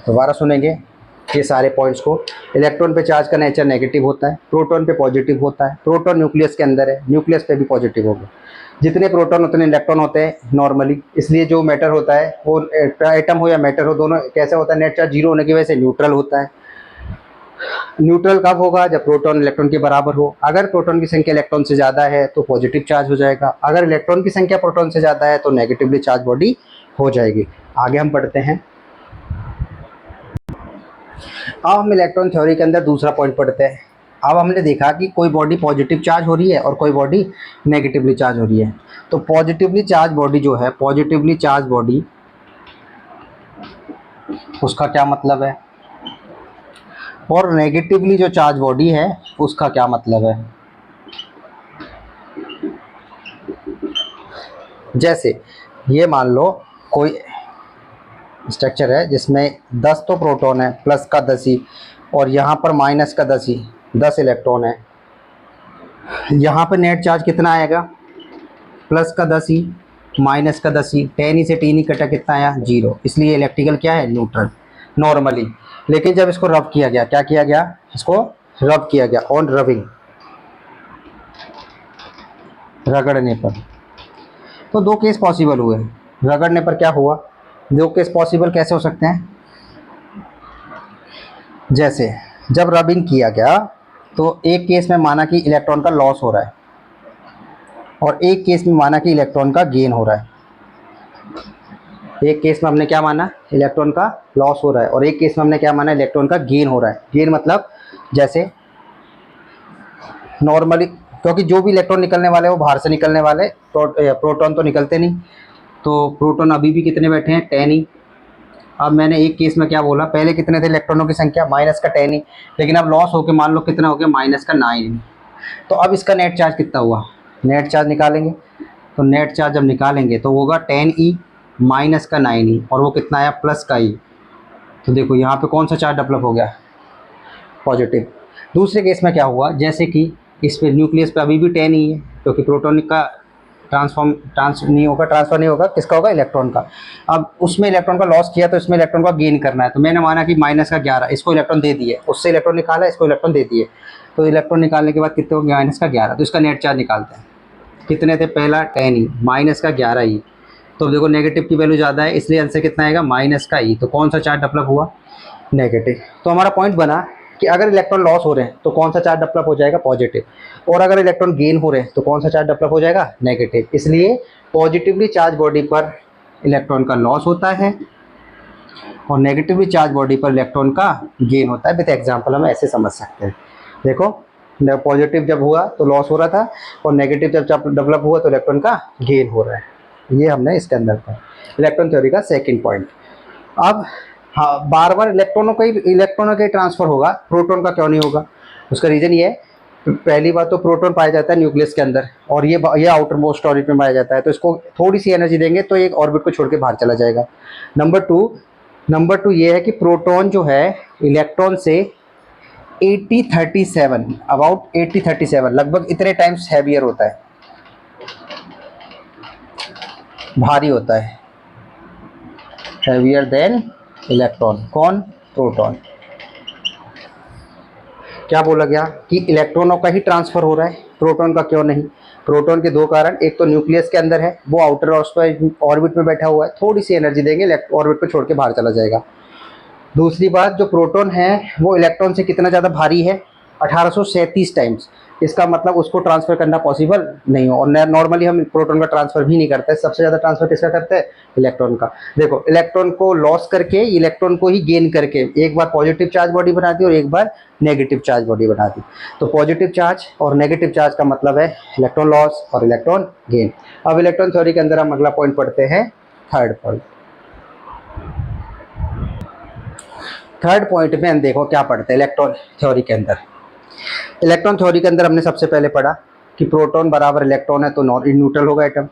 दोबारा सुनेंगे ये सारे पॉइंट्स को। इलेक्ट्रॉन पे चार्ज का नेचर नेगेटिव होता है, प्रोटॉन पे पॉजिटिव होता है, प्रोटॉन न्यूक्लियस के अंदर है, न्यूक्लियस पे भी पॉजिटिव होगा। जितने प्रोटॉन उतने इलेक्ट्रॉन होते हैं नॉर्मली, इसलिए जो मैटर होता है वो एटम हो या मैटर हो दोनों कैसे होता है, नेट चार्ज 0 होने की वजह से न्यूट्रल होता है। न्यूट्रल कब होगा, जब प्रोटॉन इलेक्ट्रॉन के बराबर हो। अगर प्रोटॉन की संख्या इलेक्ट्रॉन से ज़्यादा है तो पॉजिटिव चार्ज हो जाएगा, अगर इलेक्ट्रॉन की संख्या प्रोटॉन से ज़्यादा है तो नेगेटिवली चार्ज बॉडी हो जाएगी। आगे हम पढ़ते हैं। अब हम इलेक्ट्रॉन थ्योरी के अंदर दूसरा पॉइंट पढ़ते हैं। अब हमने देखा कि कोई बॉडी पॉजिटिव चार्ज हो रही है और कोई बॉडी नेगेटिवली चार्ज हो रही है। तो पॉजिटिवली चार्ज बॉडी जो है, पॉजिटिवली चार्ज बॉडी, उसका क्या मतलब है, और नेगेटिवली जो चार्ज बॉडी है उसका क्या मतलब है। जैसे ये मान लो कोई स्ट्रक्चर है जिसमें 10 तो प्रोटॉन है, प्लस का 10 ही, और यहाँ पर माइनस का 10 ही, 10 इलेक्ट्रॉन है। यहाँ पर नेट चार्ज कितना आएगा, प्लस का 10 ही, माइनस का 10 ही, 10 ही से 3 ही कटा, कितना आया, 0। इसलिए इलेक्ट्रिकल क्या है, न्यूट्रल नॉर्मली। लेकिन जब इसको रब किया गया, क्या किया गया, इसको रब किया गया, ऑन रबिंग, रगड़ने पर, तो दो केस पॉसिबल हुए। रगड़ने पर क्या हुआ, दो केस पॉसिबल कैसे हो सकते हैं, जैसे जब रबिंग किया गया तो एक केस में माना कि इलेक्ट्रॉन का लॉस हो रहा है और एक केस में माना कि इलेक्ट्रॉन का गेन हो रहा है। एक केस में हमने क्या माना, इलेक्ट्रॉन का लॉस हो रहा है, और एक केस में हमने क्या माना, इलेक्ट्रॉन का गेन हो रहा है। गेन मतलब जैसे नॉर्मली, क्योंकि जो भी इलेक्ट्रॉन निकलने वाले वो बाहर से निकलने वाले, प्रोटॉन तो निकलते नहीं, तो प्रोटॉन अभी भी कितने बैठे हैं, 10 ही। अब मैंने एक केस में क्या बोला, पहले कितने थे इलेक्ट्रॉनों की संख्या, माइनस का 10 ही, लेकिन अब लॉस होकर मान लो कितना हो गया, माइनस का 9। तो अब इसका नेट चार्ज कितना हुआ, नेट चार्ज निकालेंगे, तो नेट चार्ज जब निकालेंगे तो होगा 10 ई माइनस का 9 ई, और वो कितना आया, प्लस का ई। तो देखो यहाँ पे कौन सा चार्ज डेवलप हो गया, पॉजिटिव। दूसरे केस में क्या हुआ, जैसे कि इस पे न्यूक्लियस पे अभी भी 10 ही है, क्योंकि प्रोटॉन का ट्रांसफर नहीं होगा, किसका होगा, इलेक्ट्रॉन का। अब उसमें इलेक्ट्रॉन का लॉस किया तो इसमें इलेक्ट्रॉन का गेन करना है, तो मैंने माना कि -11, इसको इलेक्ट्रॉन दे दिए, उससे इलेक्ट्रॉन निकाला, इसको इलेक्ट्रॉन दे दिए, तो इलेक्ट्रॉन निकालने के बाद कितने हो गए, -11, तो इसका नेट चार्ज निकालते हैं। कितने थे, पहला 10 ही, -11 ही, तो देखो नेगेटिव की वैल्यू ज़्यादा है, इसलिए आंसर कितना आएगा, -E। तो कौन सा चार्ज डेवलप हुआ, नेगेटिव। तो हमारा पॉइंट बना कि अगर इलेक्ट्रॉन लॉस हो रहे हैं तो कौन सा चार्ज डेवलप हो जाएगा, पॉजिटिव, और अगर इलेक्ट्रॉन गेन हो रहे हैं तो कौन सा चार्ज डेवलप हो जाएगा, नेगेटिव। इसलिए पॉजिटिवली चार्ज बॉडी पर इलेक्ट्रॉन का लॉस होता है और नेगेटिवली चार्ज बॉडी पर इलेक्ट्रॉन का गेन होता है। विद एग्जांपल हम ऐसे समझ सकते हैं। देखो पॉजिटिव जब हुआ तो लॉस हो रहा था और नेगेटिव जब डेवलप हुआ तो इलेक्ट्रॉन का गेन हो रहा है। ये हमने इसके अंदर पढ़ा, इलेक्ट्रॉन थ्योरी का सेकंड पॉइंट। अब हाँ, बार बार इलेक्ट्रॉनों का ही ट्रांसफर होगा, प्रोटॉन का क्यों नहीं होगा। उसका रीज़न ये है, पहली बात तो प्रोटॉन पाया जाता है न्यूक्लियस के अंदर और ये आउटर मोस्ट ऑर्बिट में पाया जाता है, तो इसको थोड़ी सी एनर्जी देंगे तो एक ऑर्बिट को छोड़ के बाहर चला जाएगा। नंबर टू ये है कि प्रोटॉन जो है इलेक्ट्रॉन से 80-37 लगभग इतने टाइम्स हैवियर होता है, भारी होता है, हैवियर देन इलेक्ट्रॉन। कौन, प्रोटॉन। क्या बोला गया कि इलेक्ट्रॉनों का ही ट्रांसफर हो रहा है, प्रोटॉन का क्यों नहीं। प्रोटॉन के दो कारण, एक तो न्यूक्लियस के अंदर है, वो आउटर ऑर्बिट में बैठा हुआ है, थोड़ी सी एनर्जी देंगे ऑर्बिट को छोड़ के बाहर चला जाएगा। दूसरी बात, जो प्रोटॉन है वो इलेक्ट्रॉन से कितना ज़्यादा भारी है, 1837 टाइम्स। इसका मतलब उसको ट्रांसफ़र करना पॉसिबल नहीं हो, और नॉर्मली हम प्रोटॉन का ट्रांसफ़र भी नहीं करते। सबसे ज़्यादा ट्रांसफ़र किसका करते हैं, इलेक्ट्रॉन का। देखो इलेक्ट्रॉन को लॉस करके, इलेक्ट्रॉन को ही गेन करके एक बार पॉजिटिव चार्ज बॉडी बना दी और एक बार नेगेटिव चार्ज बॉडी बना दी। तो पॉजिटिव चार्ज और नेगेटिव चार्ज का मतलब है इलेक्ट्रॉन लॉस और इलेक्ट्रॉन गेन। अब इलेक्ट्रॉन थ्योरी के अंदर हम अगला पॉइंट पढ़ते हैं, थर्ड पॉइंट। थर्ड पॉइंट में हम देखो क्या पढ़ते हैं इलेक्ट्रॉन थ्योरी के अंदर। इलेक्ट्रॉन थ्योरी के अंदर हमने सबसे पहले पढ़ा कि प्रोटॉन बराबर इलेक्ट्रॉन है तो न्यूट्रल होगा एटम।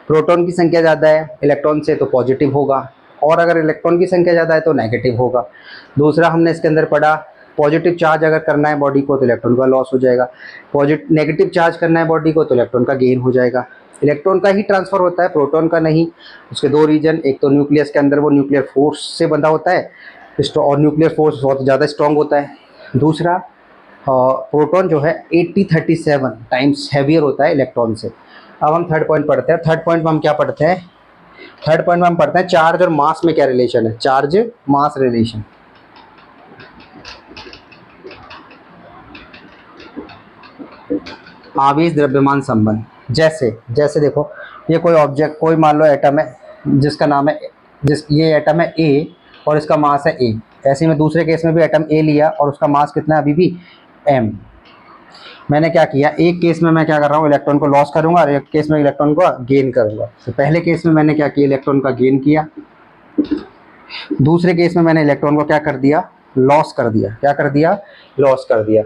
प्रोटॉन की संख्या ज़्यादा है इलेक्ट्रॉन से तो पॉजिटिव होगा, और अगर इलेक्ट्रॉन की संख्या ज़्यादा है तो नेगेटिव होगा। दूसरा हमने इसके अंदर पढ़ा, पॉजिटिव चार्ज अगर करना है बॉडी को तो इलेक्ट्रॉन का लॉस हो जाएगा, नेगेटिव चार्ज करना है बॉडी को तो इलेक्ट्रॉन का गेन हो जाएगा। इलेक्ट्रॉन का ही ट्रांसफ़र होता है, प्रोटॉन का नहीं। उसके दो रीजन, एक तो न्यूक्लियस के अंदर वो न्यूक्लियर फोर्स से बंधा होता है और न्यूक्लियर फोर्स बहुत ज़्यादा स्ट्रॉन्ग होता है। दूसरा प्रोटॉन जो है 80-37 टाइम्स हैवियर होता है इलेक्ट्रॉन से। अब हम थर्ड पॉइंट पढ़ते हैं। थर्ड पॉइंट में हम क्या पढ़ते हैं, थर्ड पॉइंट में हम पढ़ते हैं चार्ज और मास में क्या रिलेशन है, चार्ज मास रिलेशन। आवेश द्रव्यमान संबंध। जैसे देखो ये कोई ऑब्जेक्ट, कोई मान लो एटम है जिसका नाम है, ये एटम है ए और इसका मास है ए। ऐसे में दूसरे केस में भी एटम ए लिया और उसका मास कितना है अभी भी m। मैंने क्या किया, एक केस में मैं क्या कर रहा हूँ, इलेक्ट्रॉन को लॉस करूंगा और एक केस में इलेक्ट्रॉन को गेन करूंगा। तो पहले केस में मैंने क्या किया, इलेक्ट्रॉन का गेन किया। दूसरे केस में मैंने इलेक्ट्रॉन को क्या कर दिया, लॉस कर दिया। क्या कर दिया, लॉस कर दिया।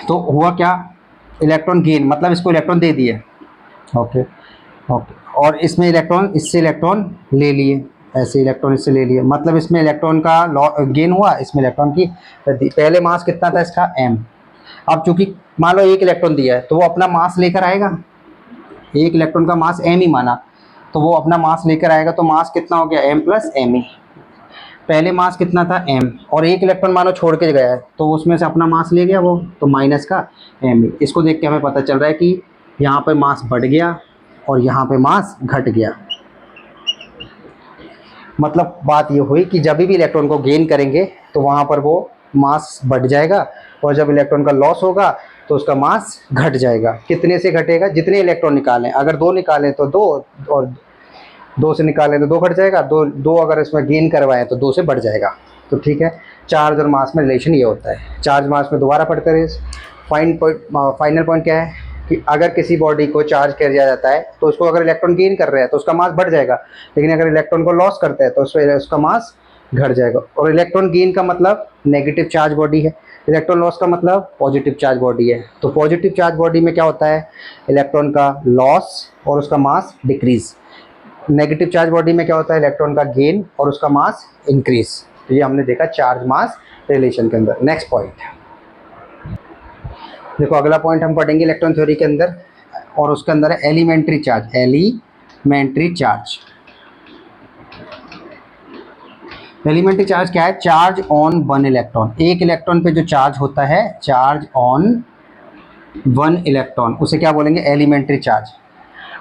तो हुआ क्या, इलेक्ट्रॉन गेन मतलब इसको इलेक्ट्रॉन दे दिए, ओके, और इसमें इलेक्ट्रॉन, इससे इलेक्ट्रॉन ले लिए, ऐसे इलेक्ट्रॉन इससे ले लिए, मतलब इसमें इलेक्ट्रॉन का गेन हुआ, इसमें इलेक्ट्रॉन की। पहले मास कितना था इसका, m। अब चूंकि मान लो एक इलेक्ट्रॉन दिया है तो वो अपना मास लेकर आएगा, एक इलेक्ट्रॉन का मास m ही माना तो वो अपना मास लेकर आएगा, तो मास कितना हो गया, m + m। पहले मास कितना था m, और एक इलेक्ट्रॉन मानो छोड़ के गया है तो उसमें से अपना मास ले गया वो, तो माइनस का m। इसको देख के हमें पता चल रहा है कि यहाँ पर मास बढ़ गया और यहाँ पे मास घट गया। मतलब बात ये हुई कि जब भी इलेक्ट्रॉन को गेन करेंगे तो वहाँ पर वो मास बढ़ जाएगा, और जब इलेक्ट्रॉन का लॉस होगा तो उसका मास घट जाएगा। कितने से घटेगा, जितने इलेक्ट्रॉन निकालें, अगर 2 निकालें तो 2, और 2 से निकालें तो 2 घट जाएगा, 2 अगर इसमें गेन करवाएं तो 2 से बढ़ जाएगा। तो ठीक है, चार्ज और मास में रिलेशन ये होता है। चार्ज मास में दोबारा पढ़ते रहे। फाइनल पॉइंट क्या है कि अगर किसी बॉडी को चार्ज कर दिया जाता है तो उसको अगर इलेक्ट्रॉन गेन कर रहे हैं तो उसका मास बढ़ जाएगा, लेकिन अगर इलेक्ट्रॉन को लॉस करते हैं तो उसका मास घट जाएगा। और इलेक्ट्रॉन गेन का मतलब नेगेटिव चार्ज बॉडी है, इलेक्ट्रॉन लॉस का मतलब पॉजिटिव चार्ज बॉडी है। तो पॉजिटिव चार्ज बॉडी में क्या होता है, इलेक्ट्रॉन का लॉस और उसका मास डिक्रीज। नेगेटिव चार्ज बॉडी में क्या होता है, इलेक्ट्रॉन का गेन और उसका मास इंक्रीज। तो ये हमने देखा चार्ज मास रिलेशन के अंदर। नेक्स्ट पॉइंट देखो, अगला पॉइंट हम पढ़ेंगे इलेक्ट्रॉन थ्योरी के अंदर, और उसके अंदर है elementary charge. Elementary charge, elementary charge क्या है? चार्ज ऑन वन इलेक्ट्रॉन, एक इलेक्ट्रॉन पे जो चार्ज होता है, चार्ज ऑन वन इलेक्ट्रॉन, उसे क्या बोलेंगे? Elementary charge.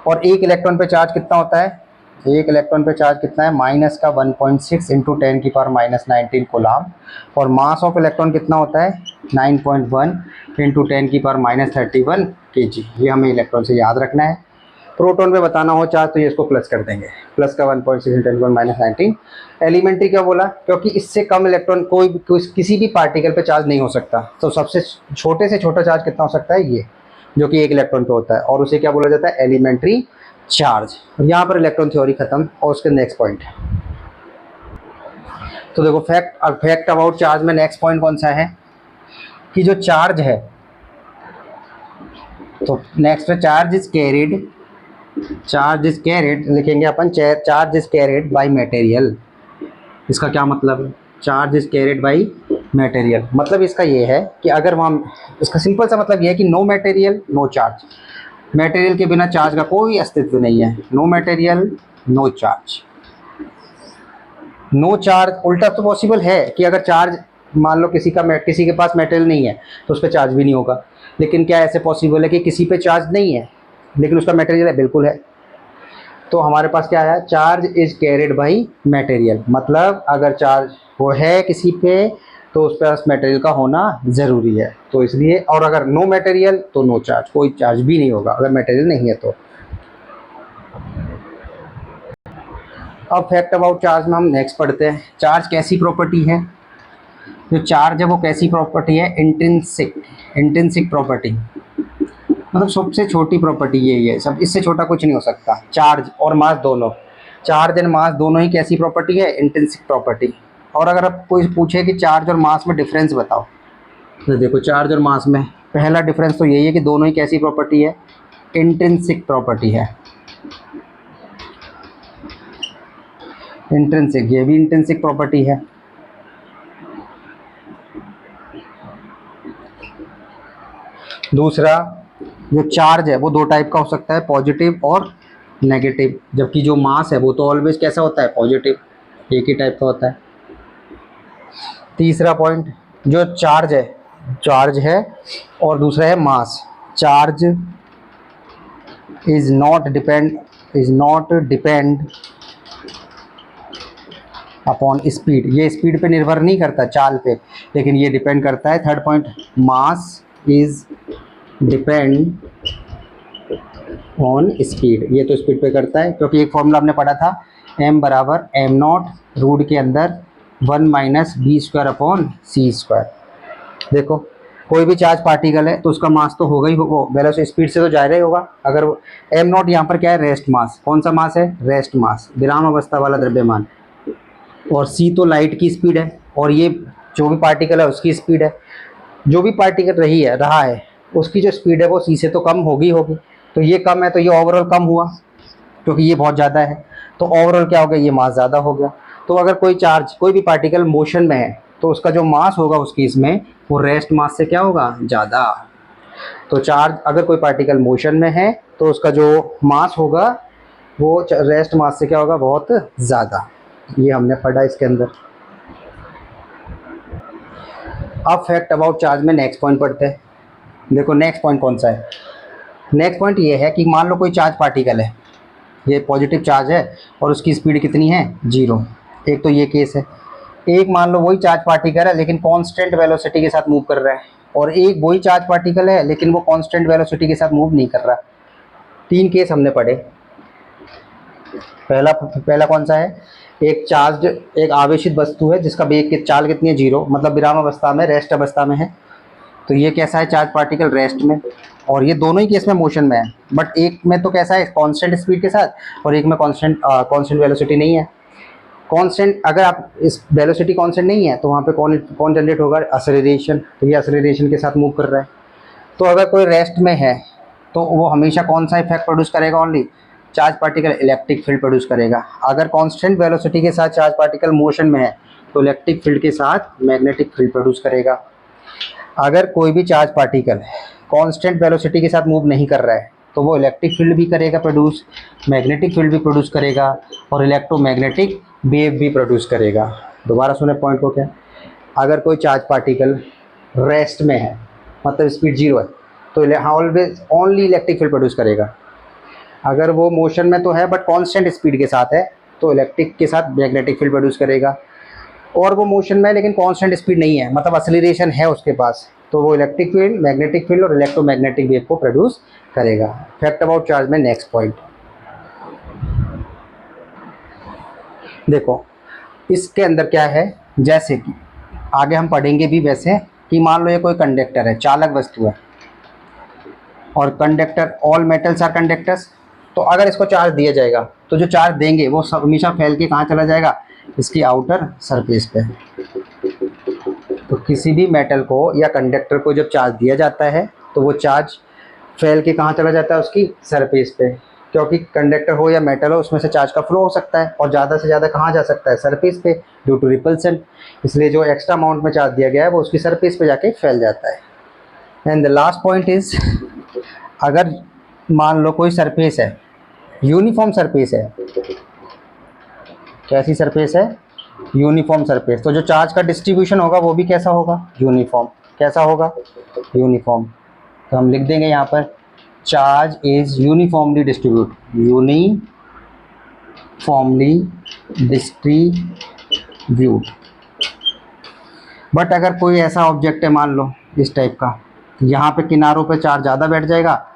और एक इलेक्ट्रॉन पे चार्ज कितना होता है? एक इलेक्ट्रॉन पे चार्ज कितना है? माइनस का 1.6 इंटू 10⁻⁻19 कूलम। और मास ऑफ इलेक्ट्रॉन कितना होता है? 9.1 इंटू 10⁻31 kg। ये हमें इलेक्ट्रॉन से याद रखना है। प्रोटॉन पे बताना हो चार्ज तो ये इसको प्लस कर देंगे, प्लस का 1.6 इंटू 10⁻⁻19। एलिमेंट्री क्या बोला? क्योंकि इससे कम इलेक्ट्रॉन किसी भी पार्टिकल पे चार्ज नहीं हो सकता। तो सबसे छोटे से छोटा चार्ज कितना हो सकता है? ये, जो कि एक इलेक्ट्रॉन पे होता है, और उसे क्या बोला जाता है? Elementary charge. यहाँ पर इलेक्ट्रॉन थ्योरी खत्म। और उसके नेक्स्ट पॉइंट, तो देखो फैक्ट अबाउट चार्ज में नेक्स्ट पॉइंट कौन सा है? कि जो चार्ज है, तो next charge is carried, charge is carried लिखेंगे अपन, charge is carried by material. इसका क्या मतलब है? Charge is carried by material, मतलब इसका ये है कि अगर वहाँ, इसका सिंपल सा मतलब ये है कि no material no charge. Material के बिना चार्ज का कोई अस्तित्व नहीं है। No material no charge. No charge उल्टा तो पॉसिबल है कि अगर चार्ज, मान लो किसी के पास मटेरियल नहीं है तो उस पर चार्ज भी नहीं होगा। लेकिन क्या ऐसे पॉसिबल है कि किसी पे चार्ज नहीं है लेकिन उसका मटेरियल है? बिल्कुल है। तो हमारे पास क्या आया? Charge is carried by material, मतलब अगर चार्ज वो है किसी पे तो उस पर मटेरियल का होना ज़रूरी है। तो इसलिए, और अगर नो मटेरियल तो नो चार्ज, कोई चार्ज भी नहीं होगा अगर मटेरियल नहीं है तो। अब फैक्ट अबाउट चार्ज में हम नेक्स्ट पढ़ते हैं। चार्ज कैसी प्रॉपर्टी है? जो चार्ज है वो कैसी प्रॉपर्टी है? इंट्रिंसिक प्रॉपर्टी, मतलब सबसे छोटी प्रॉपर्टी यही है, सब इससे छोटा कुछ नहीं हो सकता। चार्ज और मास दोनों, चार्ज एंड मास दोनों ही कैसी प्रॉपर्टी है? Intrinsic property. और अगर आप कोई पूछे कि चार्ज और मास में डिफरेंस बताओ, तो देखो चार्ज और मास में पहला डिफरेंस तो यही है कि दोनों ही कैसी प्रॉपर्टी है? इंट्रिंसिक प्रॉपर्टी है। इंट्रिंसिक, ये भी इंट्रिंसिक प्रॉपर्टी है। दूसरा, जो चार्ज है वो दो टाइप का हो सकता है, पॉजिटिव और नेगेटिव, जबकि जो मास है वो तो ऑलवेज कैसा होता है? पॉजिटिव, एक ही टाइप का होता है। तीसरा पॉइंट, जो चार्ज है और दूसरा है mass. Charge is not depend upon speed, ये स्पीड पे निर्भर नहीं करता, चाल पे, लेकिन ये डिपेंड करता है। Third point, mass is depend on speed, ये तो स्पीड पे करता है, क्योंकि एक फॉर्मूला हमने पढ़ा था, m बराबर m0 रूट के अंदर 1 - v² c²। देखो कोई भी चार्ज पार्टिकल है तो उसका मास तो होगा ही, वो वेलोसिटी स्पीड से तो जा रहा ही होगा। अगर m0 यहाँ पर क्या है? Rest mass. कौन सा मास है? रेस्ट मास, विराम अवस्था वाला द्रव्यमान। और c तो लाइट की स्पीड है, और ये जो भी पार्टिकल है उसकी स्पीड है। जो भी पार्टिकल रहा है उसकी जो स्पीड है वो c से तो कम होगी। तो ये कम है तो ये ओवरऑल कम हुआ, क्योंकि ये बहुत ज़्यादा है। तो ओवरऑल क्या हो गया? ये मास ज़्यादा हो गया। तो अगर कोई भी पार्टिकल मोशन में है तो उसका जो मास होगा उसकी इसमें, वो रेस्ट मास से क्या होगा? ज़्यादा। तो चार्ज, अगर कोई पार्टिकल मोशन में है तो उसका जो मास होगा वो रेस्ट मास से क्या होगा? बहुत ज़्यादा। ये हमने पढ़ा इसके अंदर। अब फैक्ट अबाउट चार्ज में नेक्स्ट पॉइंट पढ़ते हैं। देखो नेक्स्ट पॉइंट कौन सा है? नेक्स्ट पॉइंट ये है कि मान लो कोई चार्ज पार्टिकल है, ये पॉजिटिव चार्ज है और उसकी स्पीड कितनी है? 0। एक तो ये केस है। एक मान लो वही चार्ज पार्टिकल है लेकिन कांस्टेंट वेलोसिटी के साथ मूव कर रहा है, और एक वही चार्ज पार्टिकल है लेकिन वो कांस्टेंट वेलोसिटी के साथ मूव नहीं कर रहा। 3 केस हमने पढ़े। पहला कौन सा है? एक आवेशित वस्तु है जिसका वेग की चाल कितनी है? 0, मतलब विराम अवस्था में, रेस्ट अवस्था में है। तो ये कैसा है? चार्ज पार्टिकल रेस्ट में। और ये दोनों ही केस में मोशन में है, बट एक में तो कैसा है? कांस्टेंट स्पीड के साथ, और एक में कांस्टेंट वेलोसिटी नहीं है। कांस्टेंट, अगर आप इस वेलोसिटी कांस्टेंट नहीं है तो वहाँ पे कौन जनरेट होगा? एक्सेलरेशन। तो ये एक्सेलरेशन के साथ मूव कर रहा है। तो अगर कोई रेस्ट में है तो वो हमेशा कौन सा इफेक्ट प्रोड्यूस करेगा? Only charge particle electric field produce करेगा। अगर कांस्टेंट वेलोसिटी के साथ चार्ज पार्टिकल मोशन में है तो इलेक्ट्रिक फील्ड के साथ मैग्नेटिक फील्ड प्रोड्यूस करेगा। अगर कोई भी चार्ज पार्टिकल कांस्टेंट वेलोसिटी के साथ मूव नहीं कर रहा है तो वो इलेक्ट्रिक फील्ड भी करेगा प्रोड्यूस, मैग्नेटिक फील्ड भी प्रोड्यूस करेगा और इलेक्ट्रोमैग्नेटिक वेव भी प्रोड्यूस करेगा। दोबारा सुने पॉइंट को क्या, अगर कोई चार्ज पार्टिकल रेस्ट में है मतलब स्पीड 0 है तो always only electric field produce करेगा। अगर वो मोशन में तो है बट कांस्टेंट स्पीड के साथ है तो इलेक्ट्रिक के साथ मैग्नेटिक फील्ड प्रोड्यूस करेगा। और वो मोशन में लेकिन कांस्टेंट स्पीड नहीं है मतलब एक्सीलरेशन है उसके पास तो वो इलेक्ट्रिक फील्ड, मैग्नेटिक फील्ड और इलेक्ट्रोमैग्नेटिक वेव को प्रोड्यूस करेगा। फैक्ट अबाउट चार्ज में नेक्स्ट पॉइंट देखो, इसके अंदर क्या है, जैसे कि आगे हम पढ़ेंगे भी वैसे कि मान लो ये कोई कंडक्टर है, चालक वस्तु है और conductor, all metals are conductors. तो अगर इसको चार्ज दिया जाएगा तो जो चार्ज देंगे वो हमेशा फैल के कहाँ चला जाएगा, इसकी आउटर सरफेस पे। तो किसी भी मेटल को या कंडक्टर को जब चार्ज दिया जाता है तो वो चार्ज फैल के कहाँ चला जाता है, उसकी सरफेस पे। क्योंकि कंडक्टर हो या मेटल हो उसमें से चार्ज का फ्लो हो सकता है और ज़्यादा से ज़्यादा कहाँ जा सकता है, सरफेस पे, ड्यू टू रिपल्सन। इसलिए जो एक्स्ट्रा अमाउंट में चार्ज दिया गया है वो उसकी सरफेस पे जाके फैल जाता है। And the last point is, अगर मान लो कोई सरफेस है, यूनिफॉर्म सरफेस है, कैसी सरफेस है, यूनिफॉर्म सरफेस, तो जो चार्ज का डिस्ट्रीब्यूशन होगा वो भी कैसा होगा, यूनिफॉर्म। कैसा होगा, यूनिफॉर्म। तो हम लिख देंगे यहाँ पर charge is uniformly distribute. But अगर कोई ऐसा ऑब्जेक्ट है मान लो इस टाइप का, यहाँ पे किनारों पे चार्ज ज़्यादा बैठ जाएगा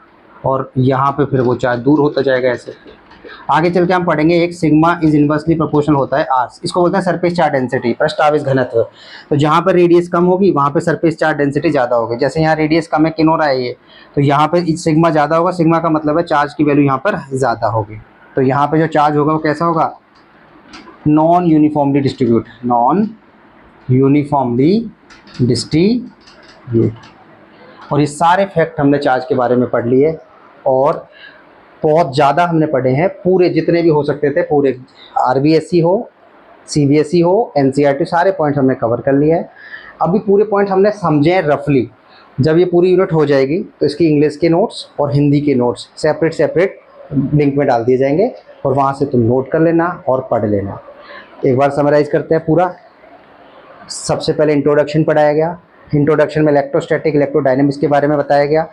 और यहाँ पे फिर वो चार्ज दूर होता जाएगा ऐसे। आगे चल के हम पढ़ेंगे एक सिग्मा इज इनवर्सली प्रोपोर्शनल होता है आर, इसको बोलते हैं सरफेस चार्ज डेंसिटी, पृष्ठावेश घनत्व। तो जहाँ पर रेडियस कम होगी वहाँ पे सरफेस चार्ज डेंसिटी ज़्यादा होगी। जैसे यहाँ रेडियस कम है, किनोरा है ये, तो यहाँ पे सिग्मा ज़्यादा होगा। सिग्मा का मतलब है चार्ज की वैल्यू यहाँ पर ज़्यादा होगी। तो यहाँ पे जो चार्ज होगा वो कैसा होगा, नॉन यूनिफॉर्मली डिस्ट्रीब्यूट। और ये सारे फैक्ट हमने चार्ज के बारे में पढ़ लिए और बहुत ज़्यादा हमने पढ़े हैं, पूरे जितने भी हो सकते थे पूरे, RBSE हो, CBSE हो, NCERT, सारे पॉइंट्स हमने कवर कर लिए हैं। अभी पूरे पॉइंट्स हमने समझे हैं रफली। जब ये पूरी यूनिट हो जाएगी तो इसकी इंग्लिश के नोट्स और हिंदी के नोट्स सेपरेट लिंक में डाल दिए जाएंगे और वहाँ से तुम नोट कर लेना और पढ़ लेना। एक बार समराइज़ करते हैं पूरा। सबसे पहले इंट्रोडक्शन पढ़ाया गया, इंट्रोडक्शन में इलेक्ट्रोस्टैटिक, इलेक्ट्रोडायनेमिक्स के बारे में बताया गया।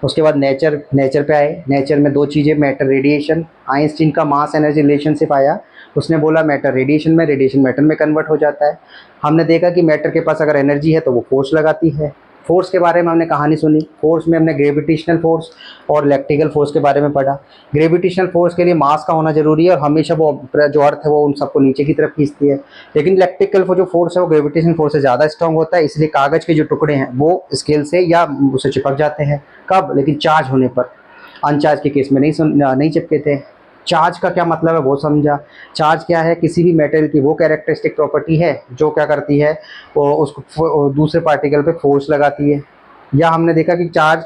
उसके बाद नेचर पे आए। नेचर में दो चीज़ें, मैटर, रेडिएशन। आइंस्टीन का मास एनर्जी रिलेशनशिप आया, उसने बोला मैटर रेडिएशन में, रेडिएशन मैटर में कन्वर्ट हो जाता है। हमने देखा कि मैटर के पास अगर एनर्जी है तो वो फोर्स लगाती है। फोर्स के बारे में हमने कहानी सुनी। फोर्स में हमने ग्रेविटेशनल फोर्स और इलेक्ट्रिकल फोर्स के बारे में पढ़ा। ग्रेविटेशनल फोर्स के लिए मास का होना जरूरी है और हमेशा वो जो अर्थ है वो उन सबको नीचे की तरफ खींचती है। लेकिन इलेक्ट्रिकल जो फोर्स है वो ग्रेविटेशनल फोर्स से ज़्यादा स्ट्रॉन्ग होता है, इसलिए कागज़ के जो टुकड़े हैं वो स्केल से या उससे चिपक जाते हैं। कब, लेकिन चार्ज होने पर। अनचार्ज के केस में नहीं चिपके थे। चार्ज का क्या मतलब है वो समझा। चार्ज क्या है, किसी भी मेटल की वो कैरेक्टरिस्टिक प्रॉपर्टी है जो क्या करती है, वो उसको दूसरे पार्टिकल पे फोर्स लगाती है। या हमने देखा कि चार्ज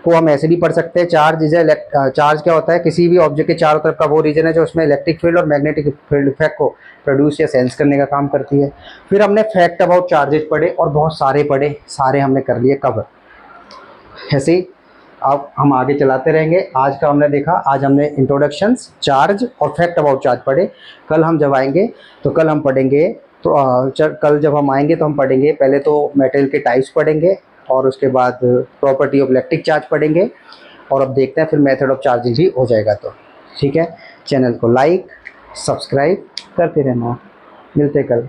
को हम ऐसे भी पढ़ सकते हैं, चार्ज क्या होता है, किसी भी ऑब्जेक्ट के चारों तरफ का वो रीजन है जो उसमें इलेक्ट्रिक फील्ड और मैग्नेटिक फील्ड इफेक्ट को प्रोड्यूस या सेंस करने का काम करती है। फिर हमने फैक्ट अबाउट चार्जेस पढ़े और बहुत सारे पढ़े, सारे हमने कर लिए कवर। ऐसे ही अब हम आगे चलाते रहेंगे। आज का हमने देखा, आज हमने इंट्रोडक्शंस, चार्ज और फैक्ट अबाउट चार्ज पढ़े। कल हम जब आएंगे तो कल हम पढ़ेंगे, तो कल जब हम आएंगे तो हम पढ़ेंगे पहले तो मेटल के टाइप्स पढ़ेंगे और उसके बाद प्रॉपर्टी ऑफ इलेक्ट्रिक चार्ज पढ़ेंगे और अब देखते हैं फिर मेथड ऑफ चार्जिंग भी हो जाएगा। तो ठीक है, चैनल को लाइक सब्सक्राइब करते रहना। मिलते कल।